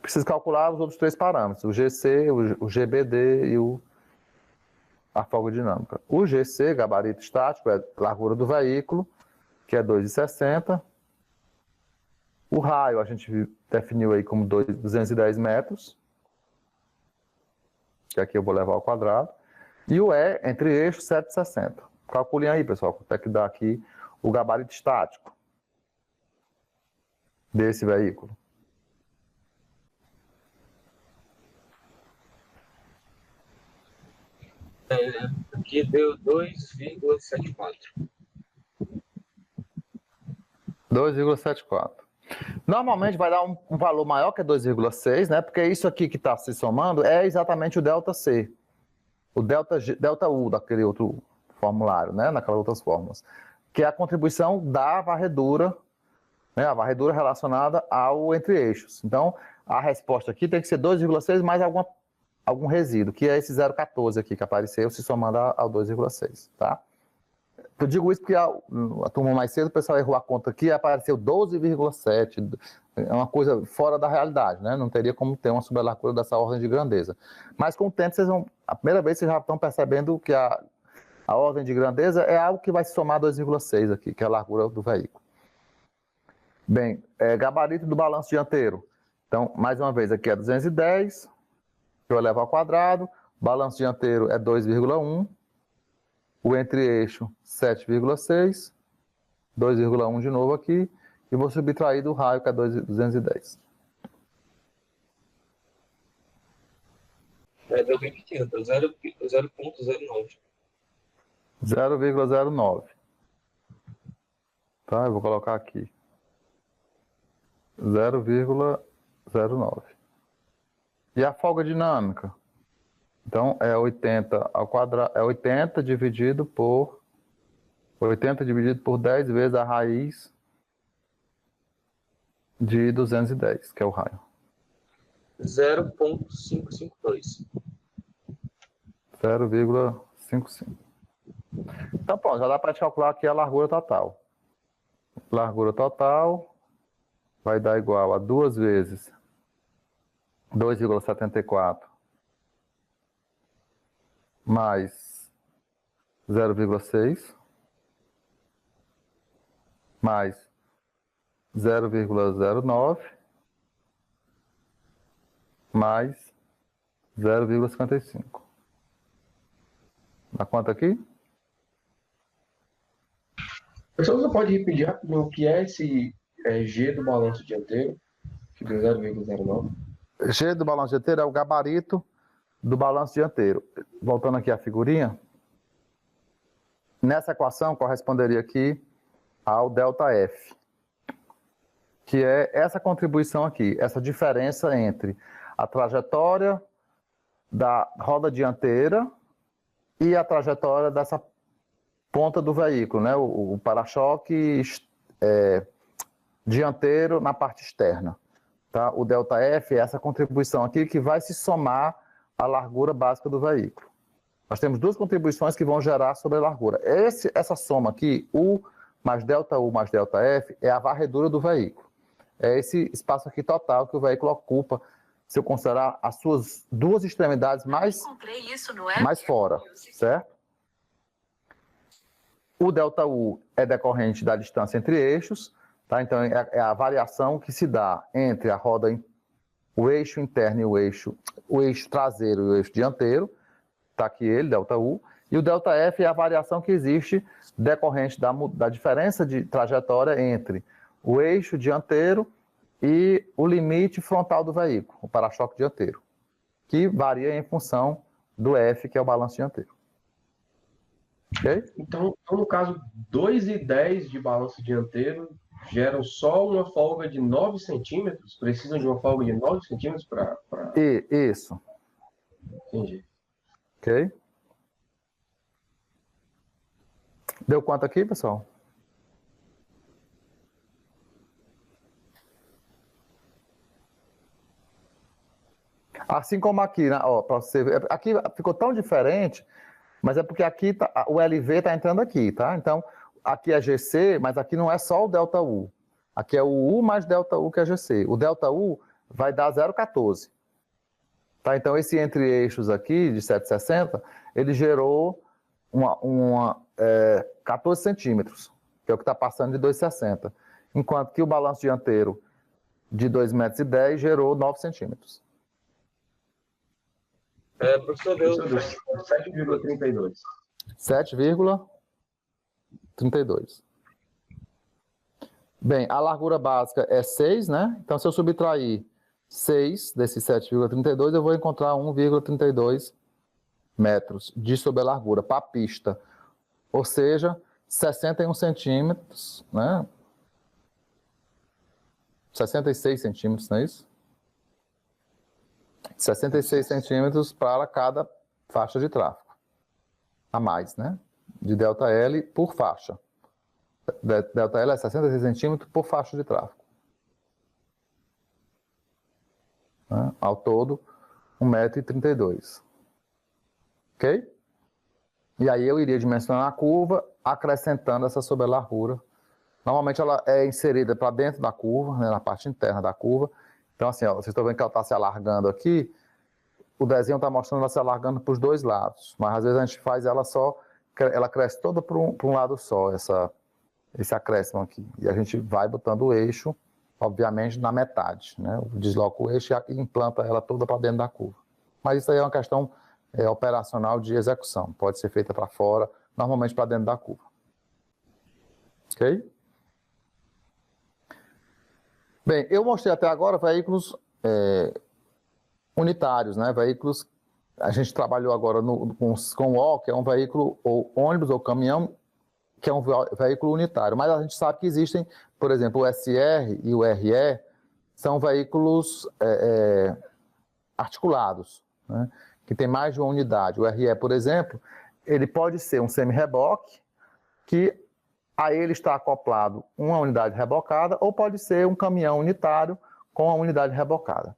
Preciso calcular os outros 3 parâmetros, o GC, o GBD e a folga dinâmica. O GC, gabarito estático, é a largura do veículo, que é 2,60. O raio a gente definiu aí como 210 metros, que aqui eu vou levar ao quadrado. E o E, entre eixos, 7,60. Calculem aí, pessoal, quanto é que dá aqui o gabarito estático desse veículo. Aqui deu 2,74. 2,74. Normalmente vai dar um valor maior que 2,6, né? Porque isso aqui que está se somando é exatamente o delta C. O delta U daquele outro formulário, né? Naquelas outras fórmulas. Que é a contribuição da varredura, né? A varredura relacionada ao entre-eixos. Então, a resposta aqui tem que ser 2,6 mais algum resíduo, que é esse 0,14 aqui que apareceu, se somando ao 2,6, tá? Eu digo isso porque a turma mais cedo, o pessoal errou a conta aqui e apareceu 12,7. É uma coisa fora da realidade, né? Não teria como ter uma sobrelargura dessa ordem de grandeza. Mas com o tempo, a primeira vez vocês já estão percebendo que a ordem de grandeza é algo que vai se somar a 2,6 aqui, que é a largura do veículo. Bem, gabarito do balanço dianteiro. Então, mais uma vez, aqui é 210, que eu levo ao quadrado. Balanço dianteiro é 2,1. O entre-eixo, 7,6, 2,1 de novo aqui, e vou subtrair do raio, que é 210. Deu bem pequeno, deu 0,09. 0,09. Tá, eu vou colocar aqui. 0,09. E a folga dinâmica? Então, é 80 ao quadrado, é 80 dividido por 10 vezes a raiz de 210, que é o raio. 0,552. 0,55. Então, pronto, já dá para calcular aqui a largura total. Largura total vai dar igual a 2 vezes 2,74 mais 0,6 mais 0,09 mais 0,55. Dá quanto aqui? Pessoal, você pode repetir rapidinho o que é esse G do balanço dianteiro, que deu 0,09? G do balanço dianteiro é o gabarito do balanço dianteiro. Voltando aqui à figurinha, nessa equação corresponderia aqui ao ΔF, que é essa contribuição aqui, essa diferença entre a trajetória da roda dianteira e a trajetória dessa ponta do veículo, né? O para-choque dianteiro na parte externa. Tá? O ΔF é essa contribuição aqui que vai se somar à largura básica do veículo. Nós temos duas contribuições que vão gerar sobre a largura. Essa soma aqui, U mais ΔU mais ΔF, é a varredura do veículo. É esse espaço aqui total que o veículo ocupa, se eu considerar as suas duas extremidades mais fora, certo? O ΔU é decorrente da distância entre eixos, tá? Então é a variação que se dá entre a roda, o eixo interno e o eixo traseiro e o eixo dianteiro, tá aqui ele, ΔU, e o ΔF é a variação que existe decorrente da diferença de trajetória entre o eixo dianteiro e o limite frontal do veículo, o para-choque dianteiro, que varia em função do F, que é o balanço dianteiro. Ok? Então, no caso, 2,10 de balanço dianteiro geram só uma folga de 9 centímetros? Precisam de uma folga de 9 centímetros para... Isso. Entendi. Ok? Deu quanto aqui, pessoal? Assim como aqui, né? Ó, para você ver, aqui ficou tão diferente, mas é porque aqui o LV está entrando aqui, tá? Então, aqui é GC, mas aqui não é só o ΔU. Aqui é o U mais ΔU que é GC. O ΔU vai dar 0,14. Tá? Então, esse entre eixos aqui, de 7,60, ele gerou 14 centímetros, que é o que está passando de 2,60. Enquanto que o balanço dianteiro de 2,10 m gerou 9 centímetros. Professor, deu 7,32. 7,32. Bem, a largura básica é 6, né? Então, se eu subtrair 6 desses 7,32, eu vou encontrar 1,32 metros de sobrelargura para a pista. Ou seja, 61 centímetros, né? 66 centímetros, não é isso? 66 centímetros para cada faixa de tráfego. A mais, né? De ΔL por faixa. ΔL é 66 centímetros por faixa de tráfego. Né? Ao todo, 1,32 m. Ok? E aí eu iria dimensionar a curva, acrescentando essa sobrelargura. Normalmente ela é inserida para dentro da curva, né, na parte interna da curva. Então, assim, ó, vocês estão vendo que ela está se alargando aqui. O desenho está mostrando ela se alargando para os dois lados. Mas às vezes a gente faz ela só, ela cresce toda para um lado só, esse acréscimo aqui. E a gente vai botando o eixo, obviamente, na metade, né? Desloca o eixo e implanta ela toda para dentro da curva. Mas isso aí é uma questão operacional de execução. Pode ser feita para fora, normalmente para dentro da curva. Ok? Bem, eu mostrei até agora veículos unitários, né? Veículos, a gente trabalhou agora com o O, que é um veículo, ou ônibus ou caminhão, que é um veículo unitário. Mas a gente sabe que existem, por exemplo, o SR e o RE, são veículos articulados, né? Que tem mais de uma unidade. O RE, por exemplo, ele pode ser um semi-reboque, que a ele está acoplado uma unidade rebocada, ou pode ser um caminhão unitário com a unidade rebocada.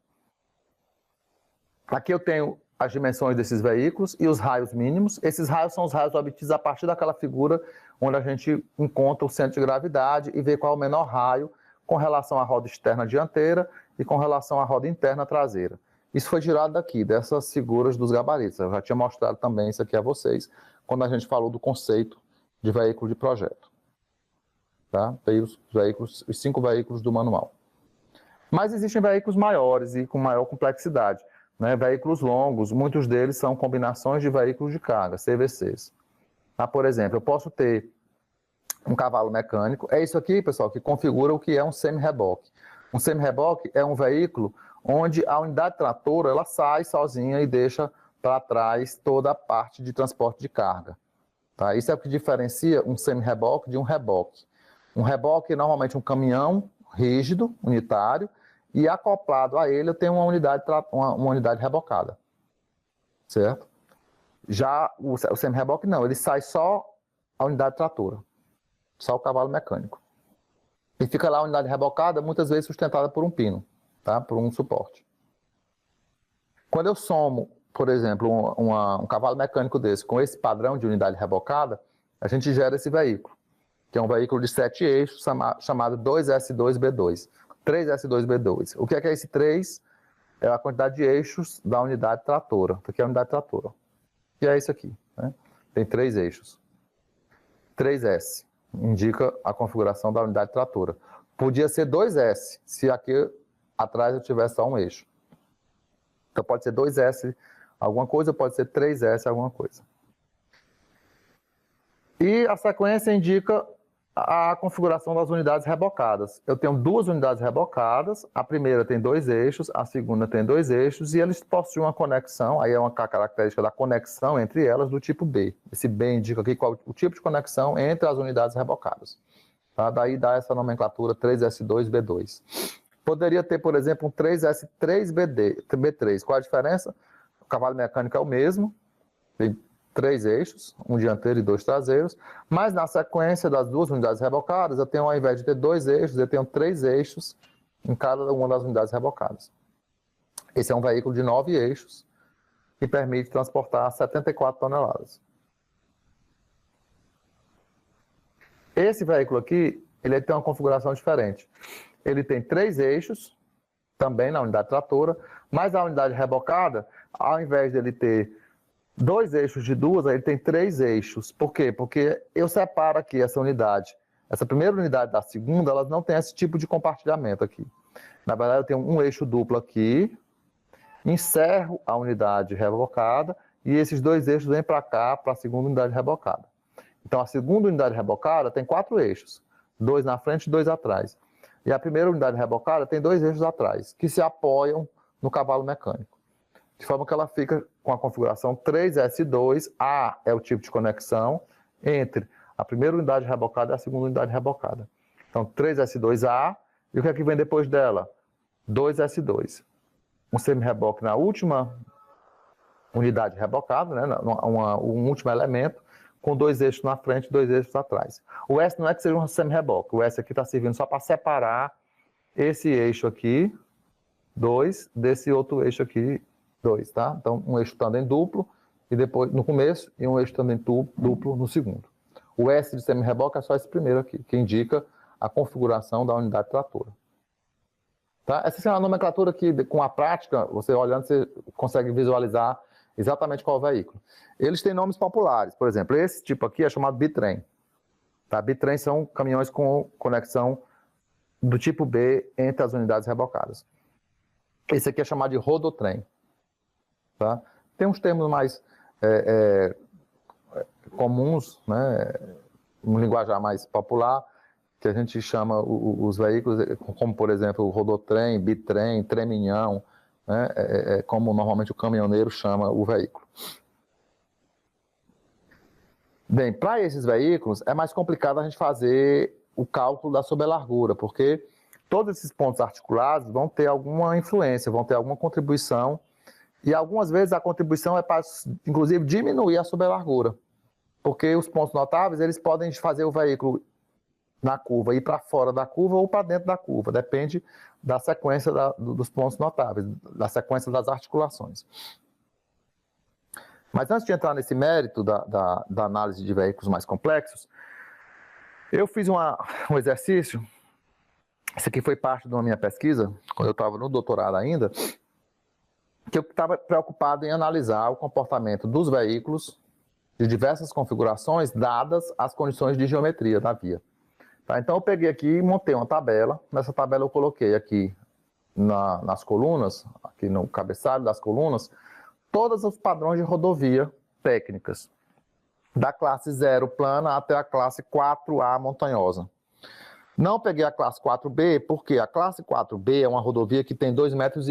Aqui eu tenho as dimensões desses veículos e os raios mínimos. Esses raios são os raios obtidos a partir daquela figura onde a gente encontra o centro de gravidade e vê qual é o menor raio com relação à roda externa dianteira e com relação à roda interna traseira. Isso foi tirado daqui, dessas figuras dos gabaritos. Eu já tinha mostrado também isso aqui a vocês, quando a gente falou do conceito de veículo de projeto. Tá? Os 5 veículos do manual. Mas existem veículos maiores e com maior complexidade, né? Veículos longos, muitos deles são combinações de veículos de carga, CVCs. Tá? Por exemplo, eu posso ter um cavalo mecânico, é isso aqui, pessoal, que configura o que é um semi-reboque. Um semi-reboque é um veículo onde a unidade tratora ela sai sozinha e deixa para trás toda a parte de transporte de carga. Tá? Isso é o que diferencia um semi-reboque de um reboque. Um reboque é normalmente um caminhão rígido, unitário, e acoplado a ele eu tenho uma unidade rebocada. Certo? Já o semi-reboque não, ele sai só a unidade tratora, só o cavalo mecânico. E fica lá a unidade rebocada, muitas vezes sustentada por um pino, tá? Por um suporte. Quando eu somo, por exemplo, um cavalo mecânico desse com esse padrão de unidade rebocada, a gente gera esse veículo, que é um veículo de 7 eixos chamado 2S2B2, 3S2B2. O que é esse 3? É a quantidade de eixos da unidade tratora. Aqui é a unidade tratora. E é isso aqui, né? Tem 3 eixos. 3S, indica a configuração da unidade tratora. Podia ser 2S, se aqui atrás eu tivesse só um eixo. Então pode ser 2S alguma coisa, pode ser 3S alguma coisa. E a sequência indica a configuração das unidades rebocadas. Eu tenho duas unidades rebocadas, a primeira tem 2 eixos, a segunda tem 2 eixos, e eles possuem uma conexão, aí é uma característica da conexão entre elas do tipo B. Esse B indica aqui qual o tipo de conexão entre as unidades rebocadas. Tá? Daí dá essa nomenclatura 3S2B2. Poderia ter, por exemplo, um 3S3B3. Qual a diferença? O cavalo mecânico é o mesmo, tem 3 eixos, um dianteiro e 2 traseiros, mas na sequência das duas unidades rebocadas, eu tenho, ao invés de ter 2 eixos, eu tenho 3 eixos em cada uma das unidades rebocadas. Esse é um veículo de 9 eixos, que permite transportar 74 toneladas. Esse veículo aqui, ele tem uma configuração diferente. Ele tem 3 eixos, também na unidade tratora, mas a unidade rebocada, ao invés de ele ter 2 eixos de duas, ele tem 3 eixos. Por quê? Porque eu separo aqui essa unidade. Essa primeira unidade da segunda, elas não têm esse tipo de compartilhamento aqui. Na verdade, eu tenho um eixo duplo aqui, encerro a unidade rebocada, e esses 2 eixos vêm para cá, para a segunda unidade rebocada. Então, a segunda unidade rebocada tem 4 eixos. 2 na frente e 2 atrás. E a primeira unidade rebocada tem 2 eixos atrás, que se apoiam no cavalo mecânico. De forma que ela fica com a configuração 3S2, A é o tipo de conexão entre a primeira unidade rebocada e a segunda unidade rebocada. Então, 3S2A, e o que é que vem depois dela? 2S2. Um semi-reboque na última unidade rebocada, né? Um último elemento, com 2 eixos na frente e 2 eixos atrás. O S não é que seja um semi-reboque, o S aqui está servindo só para separar esse eixo aqui, 2, desse outro eixo aqui, 2, tá? Então, um eixo tandem duplo, e depois no começo, e um eixo tandem duplo no segundo. O S de semi-reboque é só esse primeiro aqui, que indica a configuração da unidade tratora. Tá? Essa é uma nomenclatura que, com a prática, você olhando, você consegue visualizar exatamente qual é o veículo. Eles têm nomes populares, por exemplo, esse tipo aqui é chamado bitrem. Tá? Bitrem são caminhões com conexão do tipo B entre as unidades rebocadas. Esse aqui é chamado de rodotrem. Tá? Tem uns termos mais comuns, né? Um linguajar mais popular, que a gente chama os veículos, como por exemplo o rodotrem, bitrem, treminhão, né? Como normalmente o caminhoneiro chama o veículo. Bem, para esses veículos é mais complicado a gente fazer o cálculo da sobrelargura, porque todos esses pontos articulados vão ter alguma influência, vão ter alguma contribuição, e algumas vezes a contribuição é para, inclusive, diminuir a sobrelargura, porque os pontos notáveis, eles podem fazer o veículo na curva ir para fora da curva ou para dentro da curva, depende da sequência dos pontos notáveis, da sequência das articulações. Mas antes de entrar nesse mérito da análise de veículos mais complexos, eu fiz um exercício, isso aqui foi parte de uma minha pesquisa, quando eu estava no doutorado ainda, que eu estava preocupado em analisar o comportamento dos veículos de diversas configurações, dadas as condições de geometria da via. Tá? Então eu peguei aqui e montei uma tabela, nessa tabela eu coloquei aqui nas colunas, aqui no cabeçalho das colunas, todos os padrões de rodovia técnicas, da classe 0 plana até a classe 4A montanhosa. Não peguei a classe 4B, porque a classe 4B é uma rodovia que tem 2,5 metros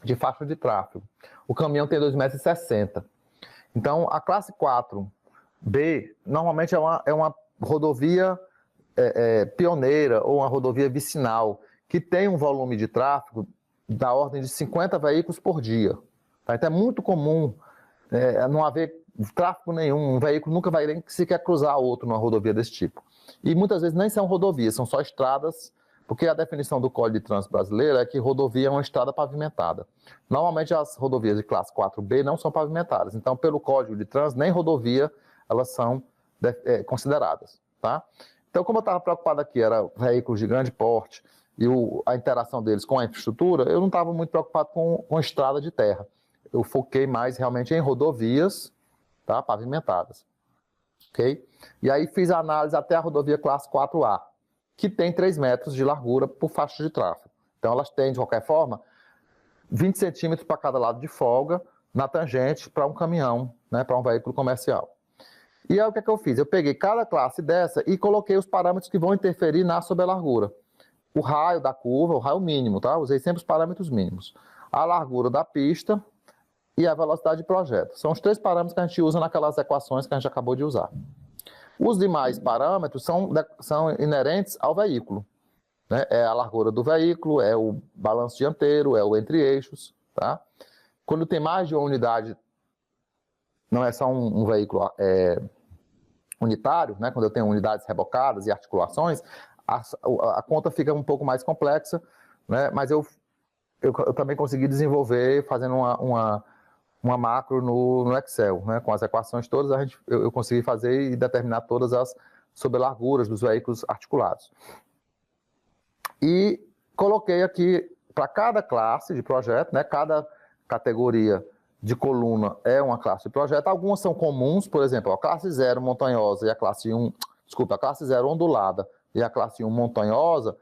de faixa de tráfego. O caminhão tem 2,60 metros. Então, a classe 4B, normalmente é uma rodovia pioneira ou uma rodovia vicinal, que tem um volume de tráfego da ordem de 50 veículos por dia. Tá? Então, é muito comum não haver tráfego nenhum, um veículo nunca vai nem sequer cruzar outro numa rodovia desse tipo. E muitas vezes nem são rodovias, são só estradas, porque a definição do Código de Trânsito Brasileiro é que rodovia é uma estrada pavimentada. Normalmente as rodovias de classe 4B não são pavimentadas, então pelo Código de Trânsito, nem rodovia elas são consideradas. Tá? Então, como eu estava preocupado aqui, era veículos de grande porte e a interação deles com a infraestrutura, eu não estava muito preocupado com estrada de terra. Eu foquei mais realmente em rodovias, tá, pavimentadas. ok? E aí fiz a análise até a rodovia classe 4A, que tem 3 metros de largura por faixa de tráfego. Então elas têm, de qualquer forma, 20 centímetros para cada lado de folga na tangente para um caminhão, né, para um veículo comercial. E aí o que é que eu fiz? Eu peguei cada classe dessa e coloquei os parâmetros que vão interferir na sobrelargura. O raio da curva, o raio mínimo, tá? Usei sempre os parâmetros mínimos. A largura da pista e a velocidade de projeto. São os 3 parâmetros que a gente usa naquelas equações que a gente acabou de usar. Os demais parâmetros são inerentes ao veículo, né? É a largura do veículo, é o balanço dianteiro, é o entre-eixos, tá? Quando tem mais de uma unidade, não é só um veículo unitário, né? Quando eu tenho unidades rebocadas e articulações, a conta fica um pouco mais complexa, né? Mas eu também consegui desenvolver fazendo uma macro no Excel, né? Com as equações todas, eu consegui fazer e determinar todas as sobrelarguras dos veículos articulados. E coloquei aqui, para cada classe de projeto, né? Cada categoria de coluna é uma classe de projeto. Algumas são comuns, por exemplo, a classe 0 montanhosa e a classe 1, a classe 0 ondulada e a classe 1 montanhosa,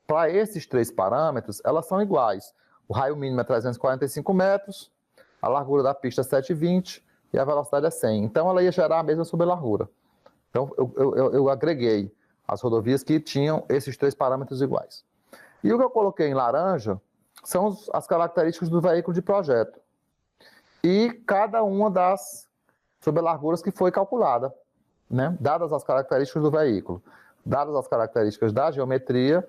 para esses 3 parâmetros, elas são iguais. O raio mínimo é 345 metros, a largura da pista é 7,20 e a velocidade é 100. Então, ela ia gerar a mesma sobrelargura. Então, eu agreguei as rodovias que tinham esses 3 parâmetros iguais. E o que eu coloquei em laranja são as características do veículo de projeto. E cada uma das sobrelarguras que foi calculada, né? Dadas as características do veículo, dadas as características da geometria,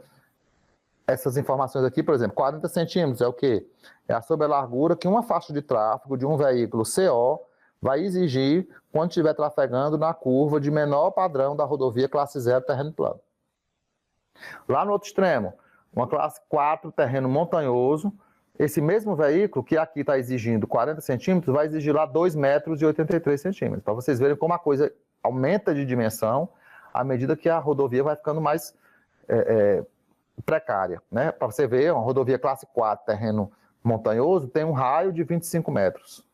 essas informações aqui, por exemplo, 40 centímetros é o quê? É a sobrelargura que uma faixa de tráfego de um veículo CO vai exigir quando estiver trafegando na curva de menor padrão da rodovia classe 0 terreno plano. Lá no outro extremo, uma classe 4 terreno montanhoso, esse mesmo veículo que aqui está exigindo 40 centímetros vai exigir lá 2 metros e 83 centímetros, para vocês verem como a coisa aumenta de dimensão à medida que a rodovia vai ficando mais precária, né? Para você ver, uma rodovia classe 4, terreno montanhoso, tem um raio de 25 metros,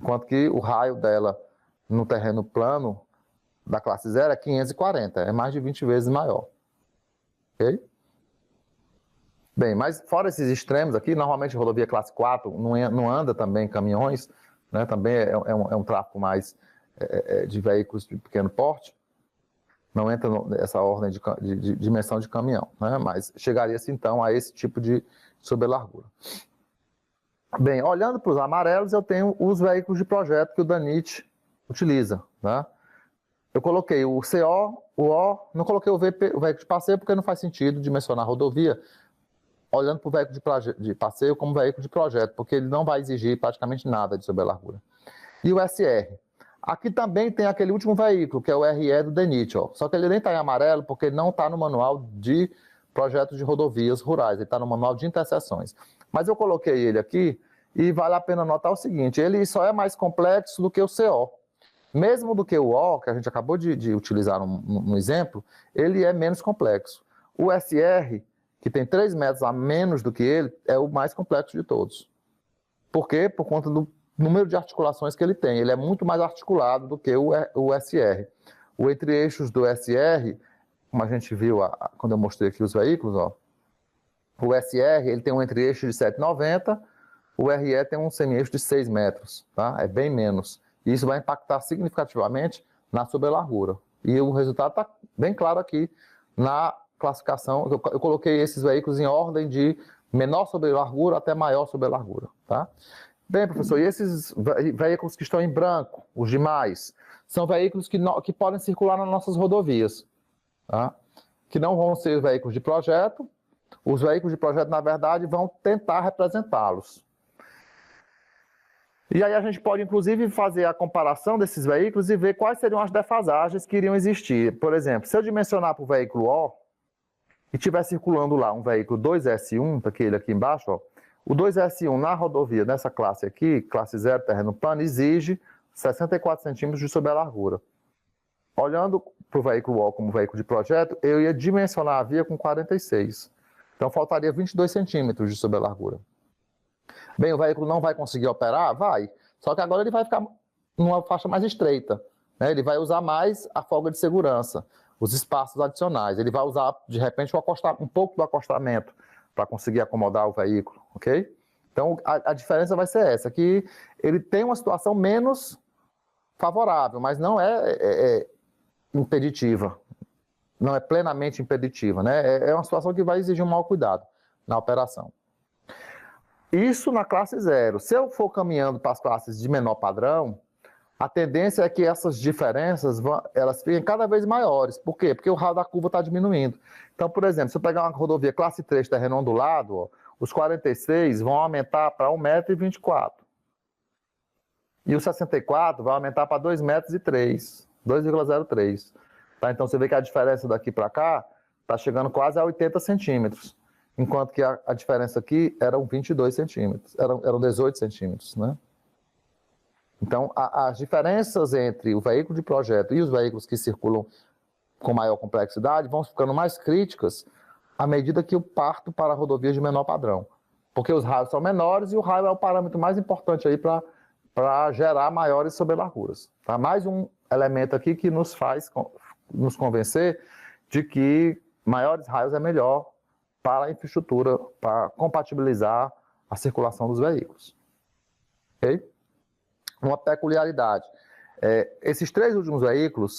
enquanto que o raio dela no terreno plano da classe 0 é 540, é mais de 20 vezes maior. Ok? Bem, mas fora esses extremos aqui, normalmente a rodovia classe 4 não anda também caminhões, né? Também é um tráfego mais de veículos de pequeno porte, não entra nessa ordem de dimensão de caminhão, né? Mas chegaria-se então a esse tipo de sobrelargura. Bem, olhando para os amarelos, eu tenho os veículos de projeto que o DANIT utiliza, né? Eu coloquei o CO, o O, não coloquei o veículo de passeio porque não faz sentido dimensionar a rodovia olhando para o veículo de passeio como veículo de projeto, porque ele não vai exigir praticamente nada de sobrelargura. E o SR. Aqui também tem aquele último veículo, que é o RE do DANIT, ó. Só que ele nem está em amarelo, porque ele não está no manual de projetos de rodovias rurais, ele está no manual de interseções. Mas eu coloquei ele aqui e vale a pena notar o seguinte, ele só é mais complexo do que o CO. Mesmo do que o O, que a gente acabou de utilizar no exemplo, ele é menos complexo. O SR, que tem 3 metros a menos do que ele, é o mais complexo de todos. Por quê? Por conta do número de articulações que ele tem. Ele é muito mais articulado do que o SR. O entre-eixos do SR, como a gente viu quando eu mostrei aqui os veículos, ó, o SR ele tem um entre-eixo de 7,90, o RE tem um semi-eixo de 6 metros, tá? É bem menos. E isso vai impactar significativamente na sobrelargura. E o resultado está bem claro aqui na classificação. Eu coloquei esses veículos em ordem de menor sobrelargura até maior sobrelargura, tá? Bem, professor, e esses veículos que estão em branco, os demais, são veículos que podem circular nas nossas rodovias, tá? Que não vão ser veículos de projeto. Os veículos de projeto, na verdade, vão tentar representá-los. E aí a gente pode, inclusive, fazer a comparação desses veículos e ver quais seriam as defasagens que iriam existir. Por exemplo, se eu dimensionar para o veículo O e estiver circulando lá um veículo 2S1, aquele aqui embaixo, ó, o 2S1 na rodovia, nessa classe aqui, classe 0, terreno plano, exige 64 centímetros de sobrelargura. Olhando para o veículo O como veículo de projeto, eu ia dimensionar a via com 46. Então faltaria 22 centímetros de sobrelargura. Bem, o veículo não vai conseguir operar? Vai. Só que agora ele vai ficar numa faixa mais estreita, né? Ele vai usar mais a folga de segurança, os espaços adicionais. Ele vai usar, de repente, um pouco do acostamento para conseguir acomodar o veículo, ok? Então, a diferença vai ser essa, que ele tem uma situação menos favorável, mas não é impeditiva, não é plenamente impeditiva, né? É uma situação que vai exigir um maior cuidado na operação. Isso na classe 0. Se eu for caminhando para as classes de menor padrão, a tendência é que essas diferenças elas fiquem cada vez maiores. Por quê? Porque o raio da curva está diminuindo. Então, por exemplo, se eu pegar uma rodovia classe 3 terreno ondulado, ó, os 46 vão aumentar para 1,24 m. E o 64 vai aumentar para 2,03 m, 2,03. Tá? Então, você vê que a diferença daqui para cá está chegando quase a 80 centímetros. Enquanto que a diferença aqui eram 22 centímetros, eram 18 centímetros, né? Então, as diferenças entre o veículo de projeto e os veículos que circulam com maior complexidade vão ficando mais críticas à medida que eu parto para rodovias de menor padrão. Porque os raios são menores e o raio é o parâmetro mais importante aí para gerar maiores sobrelarguras. Tá? Mais um elemento aqui que nos faz nos convencer de que maiores raios é melhor para a infraestrutura, para compatibilizar a circulação dos veículos. Ok? Uma peculiaridade. Esses 3 últimos veículos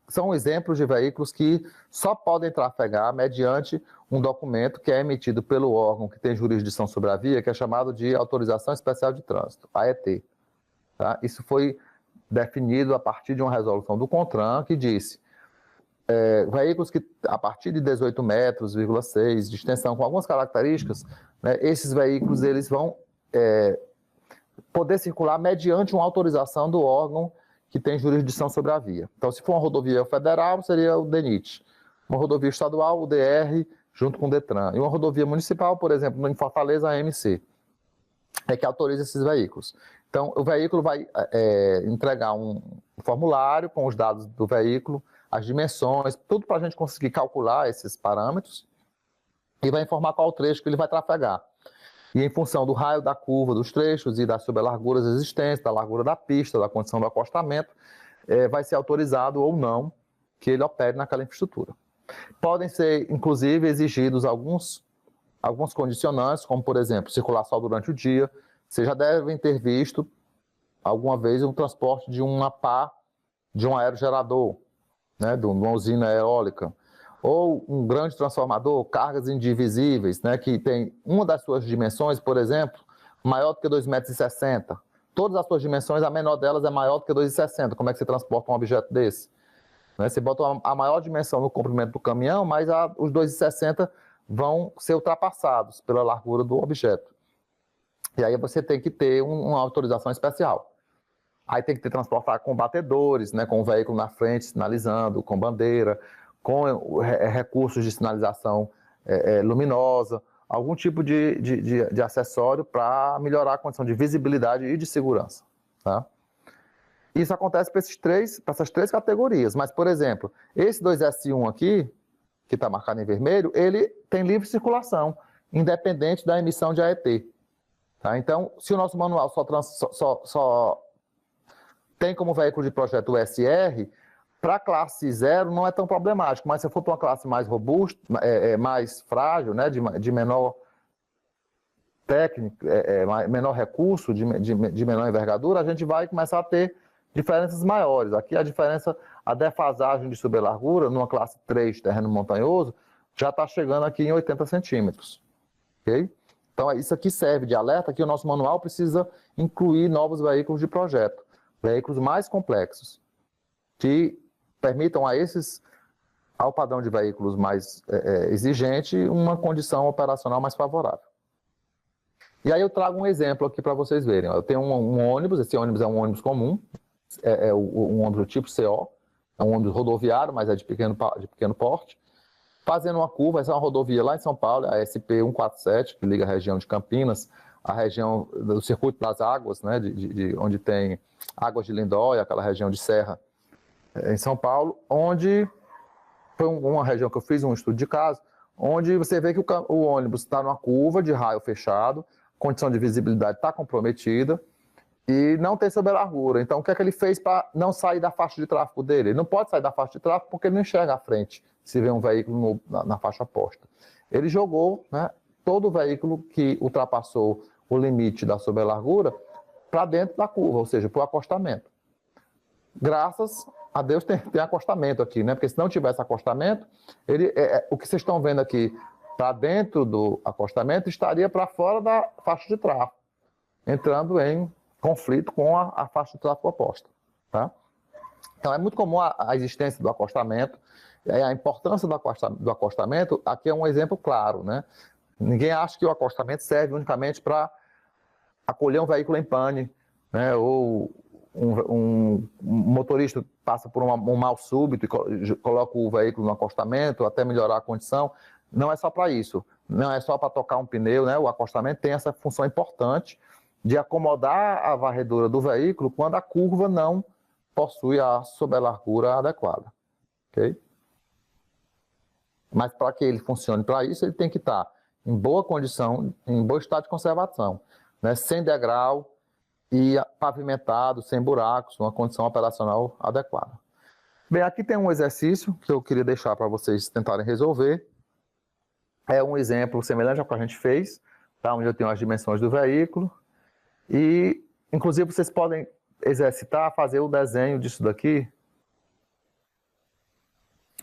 são exemplos de veículos que só podem trafegar mediante um documento que é emitido pelo órgão que tem jurisdição sobre a via, que é chamado de Autorização Especial de Trânsito, AET. Tá? Isso foi definido a partir de uma resolução do CONTRAN que disse veículos que a partir de 18 metros, 6 de extensão, com algumas características, né, esses veículos eles vão poder circular mediante uma autorização do órgão que tem jurisdição sobre a via. Então, se for uma rodovia federal, seria o DENIT. Uma rodovia estadual, o DR, junto com o DETRAN. E uma rodovia municipal, por exemplo, em Fortaleza, a AMC, que autoriza esses veículos. Então, o veículo vai entregar um formulário com os dados do veículo, as dimensões, tudo para a gente conseguir calcular esses parâmetros e vai informar qual o trecho que ele vai trafegar. E em função do raio da curva dos trechos e das sobrelarguras existentes, da largura da pista, da condição do acostamento, vai ser autorizado ou não que ele opere naquela infraestrutura. Podem ser, inclusive, exigidos alguns condicionantes, como, por exemplo, circular só durante o dia. Vocês já devem ter visto alguma vez o transporte de uma pá de um aerogerador, né, de uma usina eólica, ou um grande transformador, cargas indivisíveis, né, que tem uma das suas dimensões, por exemplo, maior do que 2,60 m. Todas as suas dimensões, a menor delas é maior do que 2,60 m. Como é que você transporta um objeto desse? Né, você bota a maior dimensão no comprimento do caminhão, mas os 2,60 m vão ser ultrapassados pela largura do objeto. E aí você tem que ter uma autorização especial. Aí tem que ter transportar com batedores, né, com o veículo na frente sinalizando, com bandeira, com recursos de sinalização luminosa, algum tipo de acessório para melhorar a condição de visibilidade e de segurança. Tá? Isso acontece para essas 3 categorias, mas, por exemplo, esse 2S1 aqui, que está marcado em vermelho, ele tem livre circulação, independente da emissão de AET. Tá? Então, se o nosso manual só tem como veículo de projeto o SR, para a classe 0 não é tão problemático, mas se for para uma classe mais robusta, mais frágil, né, de menor técnica, menor recurso, de menor envergadura, a gente vai começar a ter diferenças maiores. Aqui a defasagem de sublargura, numa classe 3 terreno montanhoso, já está chegando aqui em 80 centímetros. Okay? Então, isso aqui serve de alerta que o nosso manual precisa incluir novos veículos de projeto, veículos mais complexos, que permitam ao padrão de veículos mais exigente, uma condição operacional mais favorável. E aí eu trago um exemplo aqui para vocês verem. Eu tenho um ônibus, esse ônibus é um ônibus comum, um ônibus do tipo CO, é um ônibus rodoviário, mas é de pequeno porte, fazendo uma curva. Essa é uma rodovia lá em São Paulo, a SP 147, que liga a região de Campinas, a região do Circuito das Águas, né, onde tem Águas de Lindóia, aquela região de serra em São Paulo, onde foi uma região que eu fiz um estudo de caso, onde você vê que o ônibus está numa curva de raio fechado, condição de visibilidade está comprometida, e não tem sobrelargura. Então, o que é que ele fez para não sair da faixa de tráfego dele? Ele não pode sair da faixa de tráfego porque ele não enxerga à frente, se vê um veículo na faixa oposta. Ele jogou, né, todo o veículo que ultrapassou o limite da sobrelargura para dentro da curva, ou seja, para o acostamento. Graças a Deus tem acostamento aqui, né? Porque se não tivesse acostamento, o que vocês estão vendo aqui para dentro do acostamento estaria para fora da faixa de tráfego, entrando em conflito com a faixa de tráfego oposta. Tá? Então é muito comum a existência do acostamento, a importância do acostamento, aqui é um exemplo claro, né? Ninguém acha que o acostamento serve unicamente para acolher um veículo em pane, né? Ou um motorista passa por um mal súbito e coloca o veículo no acostamento até melhorar a condição. Não é só para isso, não é só para tocar um pneu, né? O acostamento tem essa função importante de acomodar a varredura do veículo quando a curva não possui a sobrelargura adequada. Okay? Mas para que ele funcione para isso, ele tem que estar em boa condição, em bom estado de conservação, né? Sem degrau e pavimentado, sem buracos, uma condição operacional adequada. Bem, aqui tem um exercício que eu queria deixar para vocês tentarem resolver. É um exemplo semelhante ao que a gente fez, tá? Onde eu tenho as dimensões do veículo. E, inclusive, vocês podem exercitar, fazer o desenho disso daqui.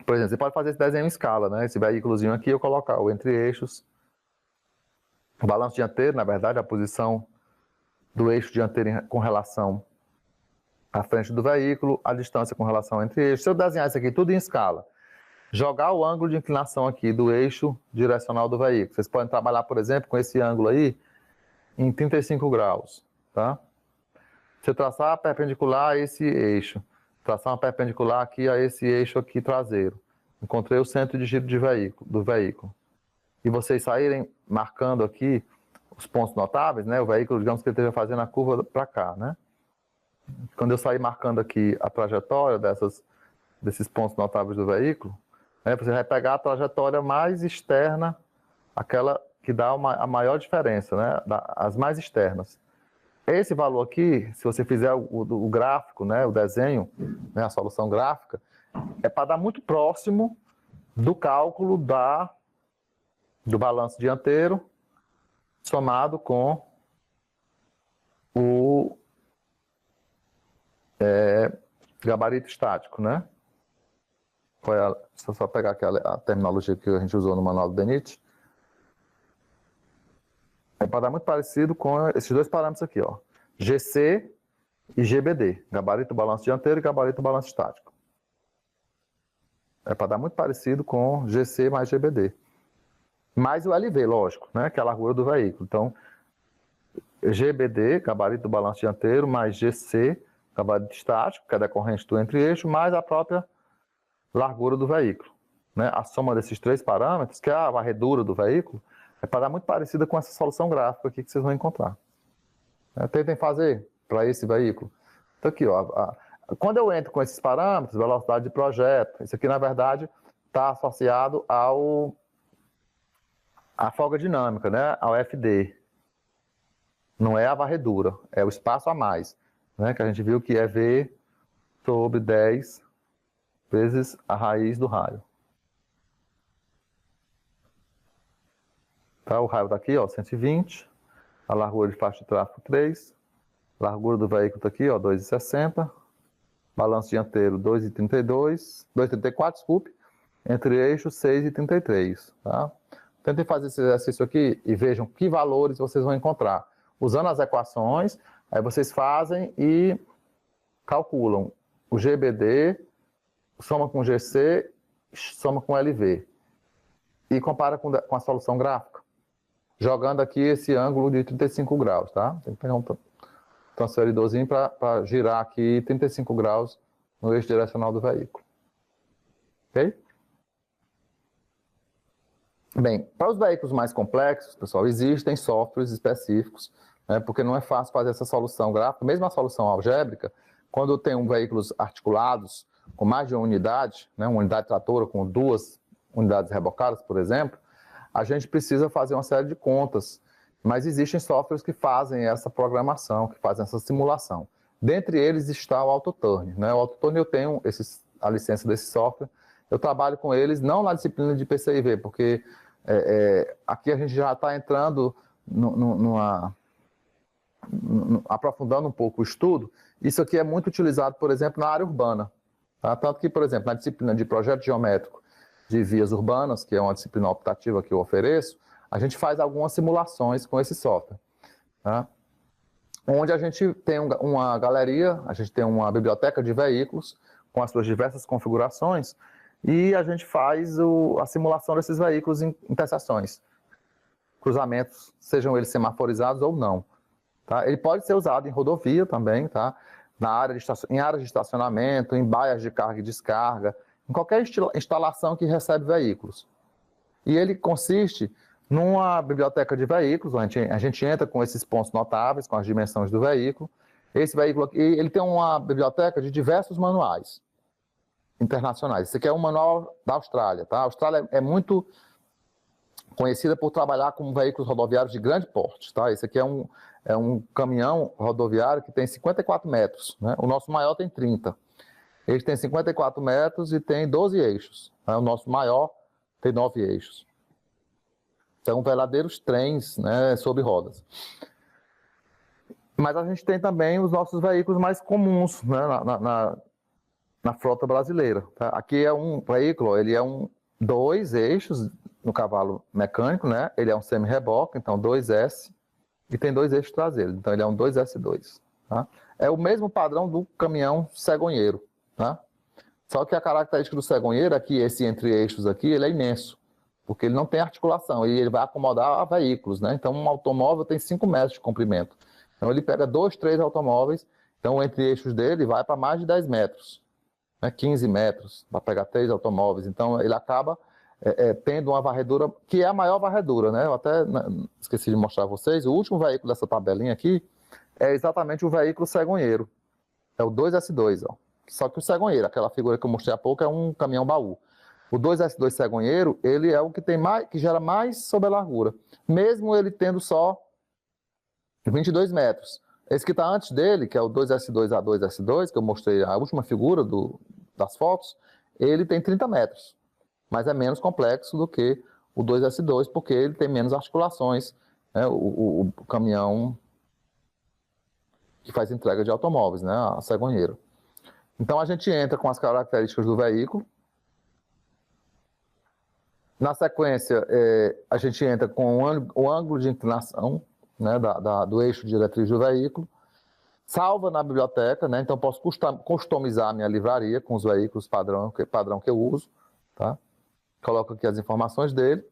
Por exemplo, você pode fazer esse desenho em escala, né? Esse veículozinho aqui, eu colocar o entre-eixos, o balanço dianteiro, na verdade, a posição do eixo dianteiro com relação à frente do veículo, a distância com relação ao entre-eixos. Se eu desenhar isso aqui tudo em escala, jogar o ângulo de inclinação aqui do eixo direcional do veículo. Vocês podem trabalhar, por exemplo, com esse ângulo aí, em 35 graus, tá? Se eu traçar a perpendicular a esse eixo, traçar uma perpendicular aqui a esse eixo aqui traseiro, encontrei o centro de giro do veículo. E vocês saírem marcando aqui os pontos notáveis, né? O veículo, digamos que ele esteja fazendo a curva para cá, né? Quando eu sair marcando aqui a trajetória desses pontos notáveis do veículo, né? Você vai pegar a trajetória mais externa, aquela que dá a maior diferença, né? As mais externas. Esse valor aqui, se você fizer o gráfico, né? O desenho, né? A solução gráfica, é para dar muito próximo do cálculo do balanço dianteiro somado com o gabarito estático, né? Deixa eu só pegar aqui a terminologia que a gente usou no manual do DENIT. É para dar muito parecido com esses dois parâmetros aqui, ó. GC e GBD. Gabarito balanço dianteiro e gabarito balanço estático. É para dar muito parecido com GC mais GBD. Mais o LV, lógico, né? Que é a largura do veículo. Então, GBD, gabarito do balanço dianteiro, mais GC, gabarito estático, que é decorrente do entre-eixo, mais a própria largura do veículo. Né? A soma desses três parâmetros, que é a varredura do veículo, é para dar muito parecida com essa solução gráfica aqui que vocês vão encontrar. Tentem fazer para esse veículo. Então aqui, ó, quando eu entro com esses parâmetros, velocidade de projeto, isso aqui na verdade está associado à folga dinâmica, né? Ao FD. Não é a varredura, é o espaço a mais, né? Que a gente viu que é V sobre 10 vezes a raiz do raio. Tá, o raio está aqui, ó, 120. A largura de faixa de tráfego 3. Largura do veículo está aqui, ó, 2,60. Balanço dianteiro 2,34, desculpe. Entre eixos 6,33. Tá? Tentem fazer esse exercício aqui e vejam que valores vocês vão encontrar. Usando as equações, aí vocês fazem e calculam o GBD, soma com GC, soma com LV. E compara com a solução gráfica. Jogando aqui esse ângulo de 35 graus, tá? Tem que pegar um transferidorzinho para girar aqui 35 graus no eixo direcional do veículo. Ok? Bem, para os veículos mais complexos, pessoal, existem softwares específicos, né, porque não é fácil fazer essa solução gráfica. Mesmo a solução algébrica, quando tem veículos articulados com mais de uma unidade, né, uma unidade tratora com 2 unidades rebocadas, por exemplo, a gente precisa fazer uma série de contas Mas existem softwares que fazem essa programação, que fazem essa simulação. Dentre eles está o AutoTurn, né? O AutoTurn eu tenho a licença desse software, eu trabalho com eles não na disciplina de PCIV, porque aqui a gente já está entrando aprofundando um pouco o estudo. Isso aqui é muito utilizado, por exemplo, na área urbana. Tá? Tanto que, por exemplo, na disciplina de projeto geométrico de vias urbanas, que é uma disciplina optativa que eu ofereço, a gente faz algumas simulações com esse software. Tá? Onde a gente tem uma galeria, a gente tem uma biblioteca de veículos com as suas diversas configurações e a gente faz a simulação desses veículos em interseções, cruzamentos, sejam eles semaforizados ou não. Tá? Ele pode ser usado em rodovia também, tá? Em áreas de estacionamento, em baias de carga e descarga, em qualquer instalação que recebe veículos. E ele consiste numa biblioteca de veículos, a gente entra com esses pontos notáveis, com as dimensões do veículo. Esse veículo aqui, ele tem uma biblioteca de diversos manuais internacionais. Esse aqui é um manual da Austrália, tá? A Austrália é muito conhecida por trabalhar com veículos rodoviários de grande porte, tá? Esse aqui é um caminhão rodoviário que tem 54 metros, né? O nosso maior tem 30. Ele tem 54 metros e tem 12 eixos. Né? O nosso maior tem 9 eixos. São verdadeiros trens, né, sobre rodas. Mas a gente tem também os nossos veículos mais comuns, né, na frota brasileira. Tá? Aqui é um veículo, ele é 2 eixos no cavalo mecânico, né? Ele é um semi-reboque, então 2S, e tem 2 eixos traseiros, então ele é um 2S2. Tá? É o mesmo padrão do caminhão cegonheiro. Tá? Só que a característica do cegonheiro é que esse entre-eixos aqui, ele é imenso, porque ele não tem articulação, e ele vai acomodar a veículos, né? Então um automóvel tem 5 metros de comprimento. Então ele pega 2, 3 automóveis, então o entre-eixos dele vai para mais de 10 metros, né? 15 metros, para pegar 3 automóveis. Então ele acaba tendo uma varredura, que é a maior varredura, né? Eu até esqueci de mostrar a vocês, o último veículo dessa tabelinha aqui é exatamente o veículo cegonheiro. É o 2S2, ó. Só que o cegonheiro, aquela figura que eu mostrei há pouco, é um caminhão baú. O 2S2 cegonheiro, ele é o que tem mais, que gera mais sobre a largura, mesmo ele tendo só 22 metros. Esse que está antes dele, que é o 2S2A2S2, que eu mostrei a última figura das fotos, ele tem 30 metros, mas é menos complexo do que o 2S2, porque ele tem menos articulações, né? O caminhão que faz entrega de automóveis, né? A cegonheiro. Então a gente entra com as características do veículo. Na sequência, a gente entra com o ângulo de inclinação, né, do eixo diretriz do veículo, salva na biblioteca, né, então posso customizar a minha livraria com os veículos padrão que eu uso. Tá? Coloco aqui as informações dele.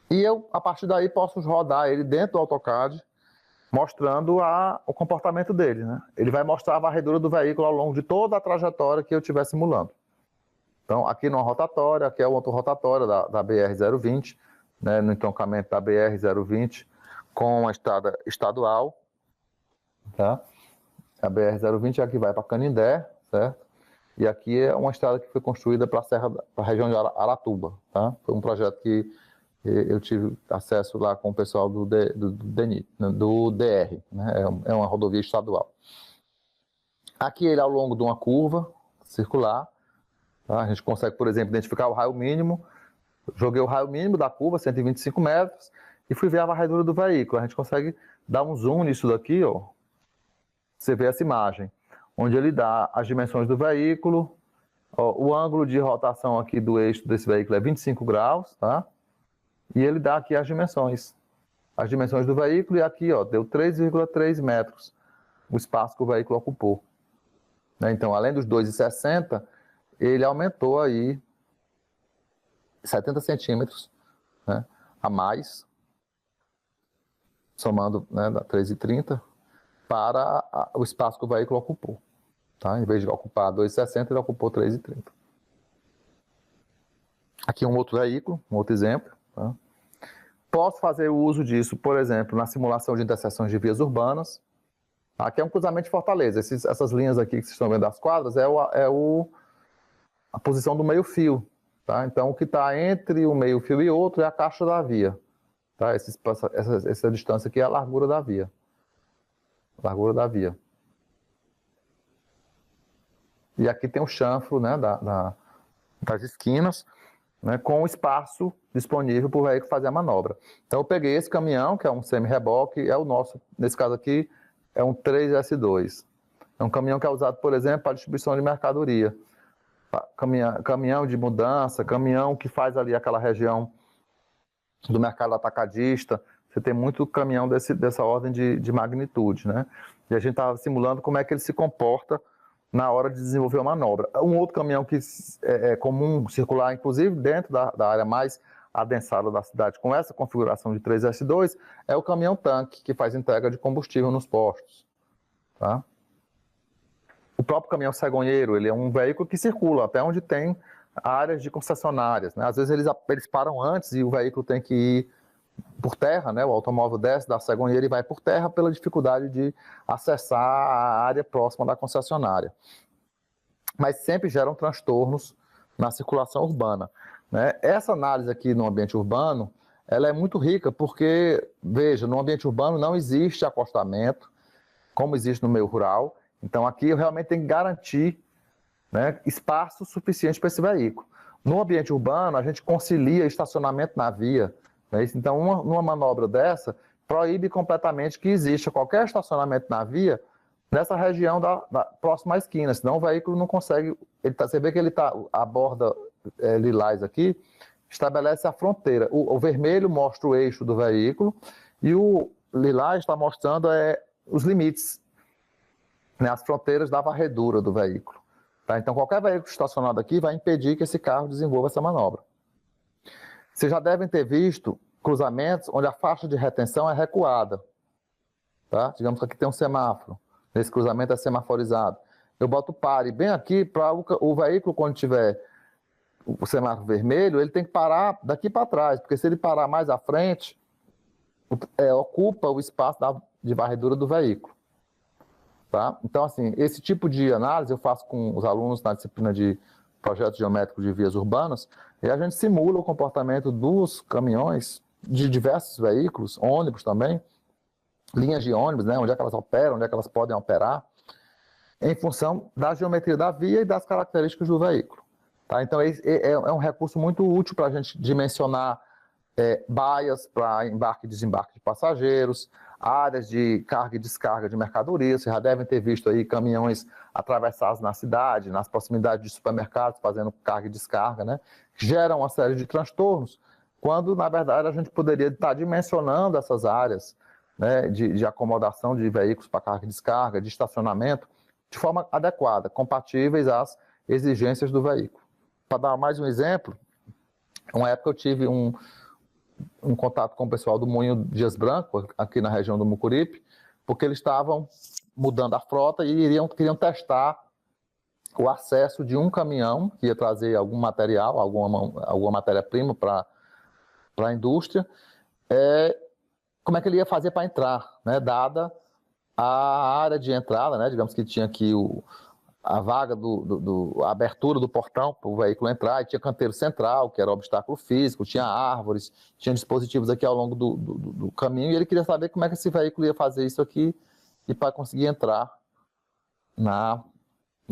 E eu, a partir daí, posso rodar ele dentro do AutoCAD, mostrando o comportamento dele. Né? Ele vai mostrar a varredura do veículo ao longo de toda a trajetória que eu estiver simulando. Então, aqui numa rotatória, aqui é outra rotatória da BR-020, né, no entroncamento da BR-020 com a estrada estadual. Tá? A BR-020 é a que vai para Canindé, certo? E aqui é uma estrada que foi construída para a região de Aratuba. Tá? Foi um projeto que eu tive acesso lá com o pessoal do DR, né? É uma rodovia estadual. Aqui ele ao longo de uma curva circular. Tá? A gente consegue, por exemplo, identificar o raio mínimo. Joguei o raio mínimo da curva, 125 metros, e fui ver a varredura do veículo. A gente consegue dar um zoom nisso daqui, ó. Você vê essa imagem, onde ele dá as dimensões do veículo. Ó, o ângulo de rotação aqui do eixo desse veículo é 25 graus, tá? E ele dá aqui as dimensões. As dimensões do veículo, e aqui, ó, deu 3,3 metros o espaço que o veículo ocupou. Né? Então, além dos 2,60, ele aumentou aí 70 centímetros, né, a mais, somando, né, da 3,30, para o espaço que o veículo ocupou. Tá? Em vez de ocupar 2,60, ele ocupou 3,30. Aqui um outro veículo, um outro exemplo. Tá? Posso fazer o uso disso, por exemplo, na simulação de interseções de vias urbanas. Aqui é um cruzamento de Fortaleza. Essas linhas aqui que vocês estão vendo das quadras a posição do meio-fio. Tá? Então, o que está entre o meio-fio e outro é a caixa da via. Tá? Essa distância aqui é a largura da via. Largura da via. E aqui tem o chanfro, né, das esquinas, né, com o espaço disponível para o veículo fazer a manobra. Então eu peguei esse caminhão, que é um semi-reboque, é o nosso, nesse caso aqui, é um 3S2. É um caminhão que é usado, por exemplo, para distribuição de mercadoria. Caminhão de mudança, caminhão que faz ali aquela região do mercado atacadista. Você tem muito caminhão dessa ordem de magnitude, né? E a gente estava simulando como é que ele se comporta na hora de desenvolver a manobra. Um outro caminhão que é comum circular, inclusive dentro da área mais adensada da cidade, com essa configuração de 3S2, é o caminhão-tanque, que faz entrega de combustível nos postos. Tá? O próprio caminhão cegonheiro, ele é um veículo que circula até onde tem áreas de concessionárias, né? Às vezes eles param antes e o veículo tem que ir por terra, né? O automóvel desce da cegonheira e vai por terra pela dificuldade de acessar a área próxima da concessionária. Mas sempre geram transtornos na circulação urbana, né? Essa análise aqui no ambiente urbano, ela é muito rica porque, veja, no ambiente urbano não existe acostamento, como existe no meio rural. Então aqui eu realmente tenho que garantir, né, espaço suficiente para esse veículo. No ambiente urbano, a gente concilia estacionamento na via, né? Então, numa manobra dessa, proíbe completamente que exista qualquer estacionamento na via nessa região próxima à esquina, senão o veículo não consegue. Você vê que ele está, a borda lilás aqui, estabelece a fronteira. O vermelho mostra o eixo do veículo e o lilás está mostrando os limites, né, as fronteiras da varredura do veículo. Tá? Então, qualquer veículo estacionado aqui vai impedir que esse carro desenvolva essa manobra. Vocês já devem ter visto cruzamentos onde a faixa de retenção é recuada. Tá? Digamos que aqui tem um semáforo. Nesse cruzamento é semaforizado. Eu boto pare bem aqui para o veículo, quando tiver o semáforo vermelho, ele tem que parar daqui para trás, porque se ele parar mais à frente, ocupa o espaço de varredura do veículo. Tá? Então, assim, esse tipo de análise eu faço com os alunos na disciplina de projetos geométricos de vias urbanas, e a gente simula o comportamento dos caminhões, de diversos veículos, ônibus também, linhas de ônibus, né, onde é que elas operam, onde é que elas podem operar, em função da geometria da via e das características do veículo. Tá? Então, é um recurso muito útil para a gente dimensionar baias para embarque e desembarque de passageiros, áreas de carga e descarga de mercadorias. Vocês já devem ter visto aí caminhões atravessados na cidade, nas proximidades de supermercados, fazendo carga e descarga, né? Geram uma série de transtornos, quando, na verdade, a gente poderia estar dimensionando essas áreas, né, de acomodação de veículos para carga e descarga, de estacionamento, de forma adequada, compatíveis às exigências do veículo. Para dar mais um exemplo, uma época eu tive um contato com o pessoal do Moinho Dias Branco, aqui na região do Mucuripe, porque eles estavam mudando a frota e queriam testar o acesso de um caminhão que ia trazer algum material, alguma matéria-prima para a indústria, como é que ele ia fazer para entrar, né, dada a área de entrada, né, digamos que tinha aqui a vaga a abertura do portão para o veículo entrar, e tinha canteiro central, que era obstáculo físico, tinha árvores, tinha dispositivos aqui ao longo do caminho, e ele queria saber como é que esse veículo ia fazer isso aqui e para conseguir entrar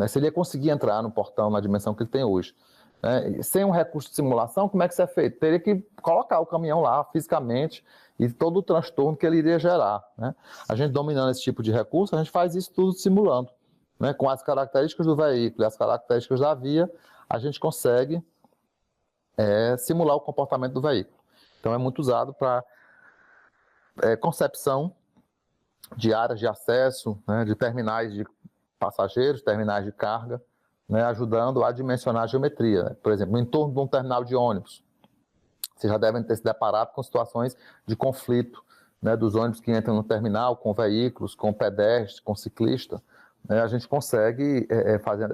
se ele ia conseguir entrar no portão na dimensão que ele tem hoje. Né? Sem um recurso de simulação, como é que isso é feito? Teria que colocar o caminhão lá fisicamente e todo o transtorno que ele iria gerar. Né? A gente dominando esse tipo de recurso, a gente faz isso tudo simulando. Né, com as características do veículo e as características da via, a gente consegue simular o comportamento do veículo. Então, é muito usado para concepção de áreas de acesso, né, de terminais de passageiros, terminais de carga, né, ajudando a dimensionar a geometria. Né? Por exemplo, no entorno de um terminal de ônibus, vocês já devem ter se deparado com situações de conflito, né, dos ônibus que entram no terminal com veículos, com pedestres, com ciclistas. A gente consegue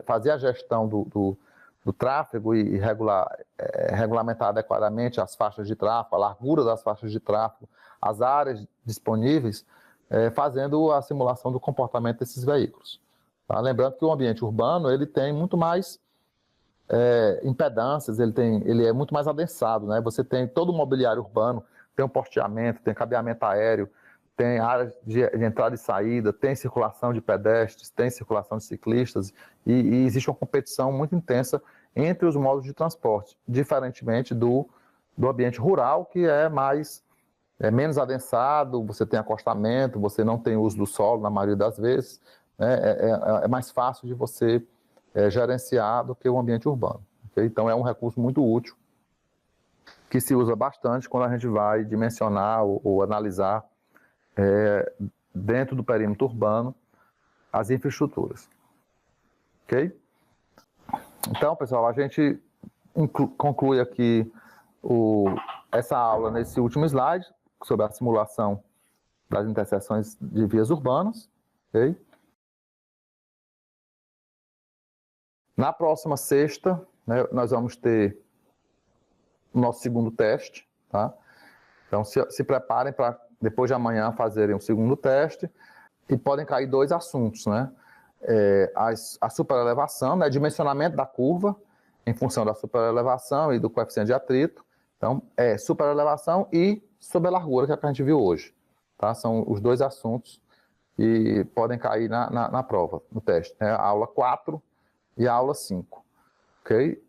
fazer a gestão do tráfego e regulamentar adequadamente as faixas de tráfego, a largura das faixas de tráfego, as áreas disponíveis, fazendo a simulação do comportamento desses veículos. Tá? Lembrando que o ambiente urbano ele tem muito mais impedâncias, ele é muito mais adensado. Né? Você tem todo o mobiliário urbano, tem um porteamento, tem cabeamento aéreo, tem área de entrada e saída, tem circulação de pedestres, tem circulação de ciclistas, e existe uma competição muito intensa entre os modos de transporte, diferentemente do ambiente rural, que é menos adensado, você tem acostamento, você não tem uso do solo na maioria das vezes, né? É mais fácil de você gerenciar do que o ambiente urbano. Okay? Então é um recurso muito útil, que se usa bastante quando a gente vai dimensionar ou analisar dentro do perímetro urbano as infraestruturas. Ok? Então, pessoal, a gente conclui aqui essa aula nesse último slide, sobre a simulação das interseções de vias urbanas. Okay? Na próxima sexta, né, nós vamos ter o nosso segundo teste. Tá? Então, se preparem para, depois de amanhã, fazerem o segundo teste, e podem cair 2 assuntos, né? A superelevação, né, dimensionamento da curva em função da superelevação e do coeficiente de atrito. Então, superelevação e sobrelargura, que é o que a gente viu hoje. Tá? São os 2 assuntos que podem cair na prova, no teste. Né? A aula 4 e a aula 5. Okay?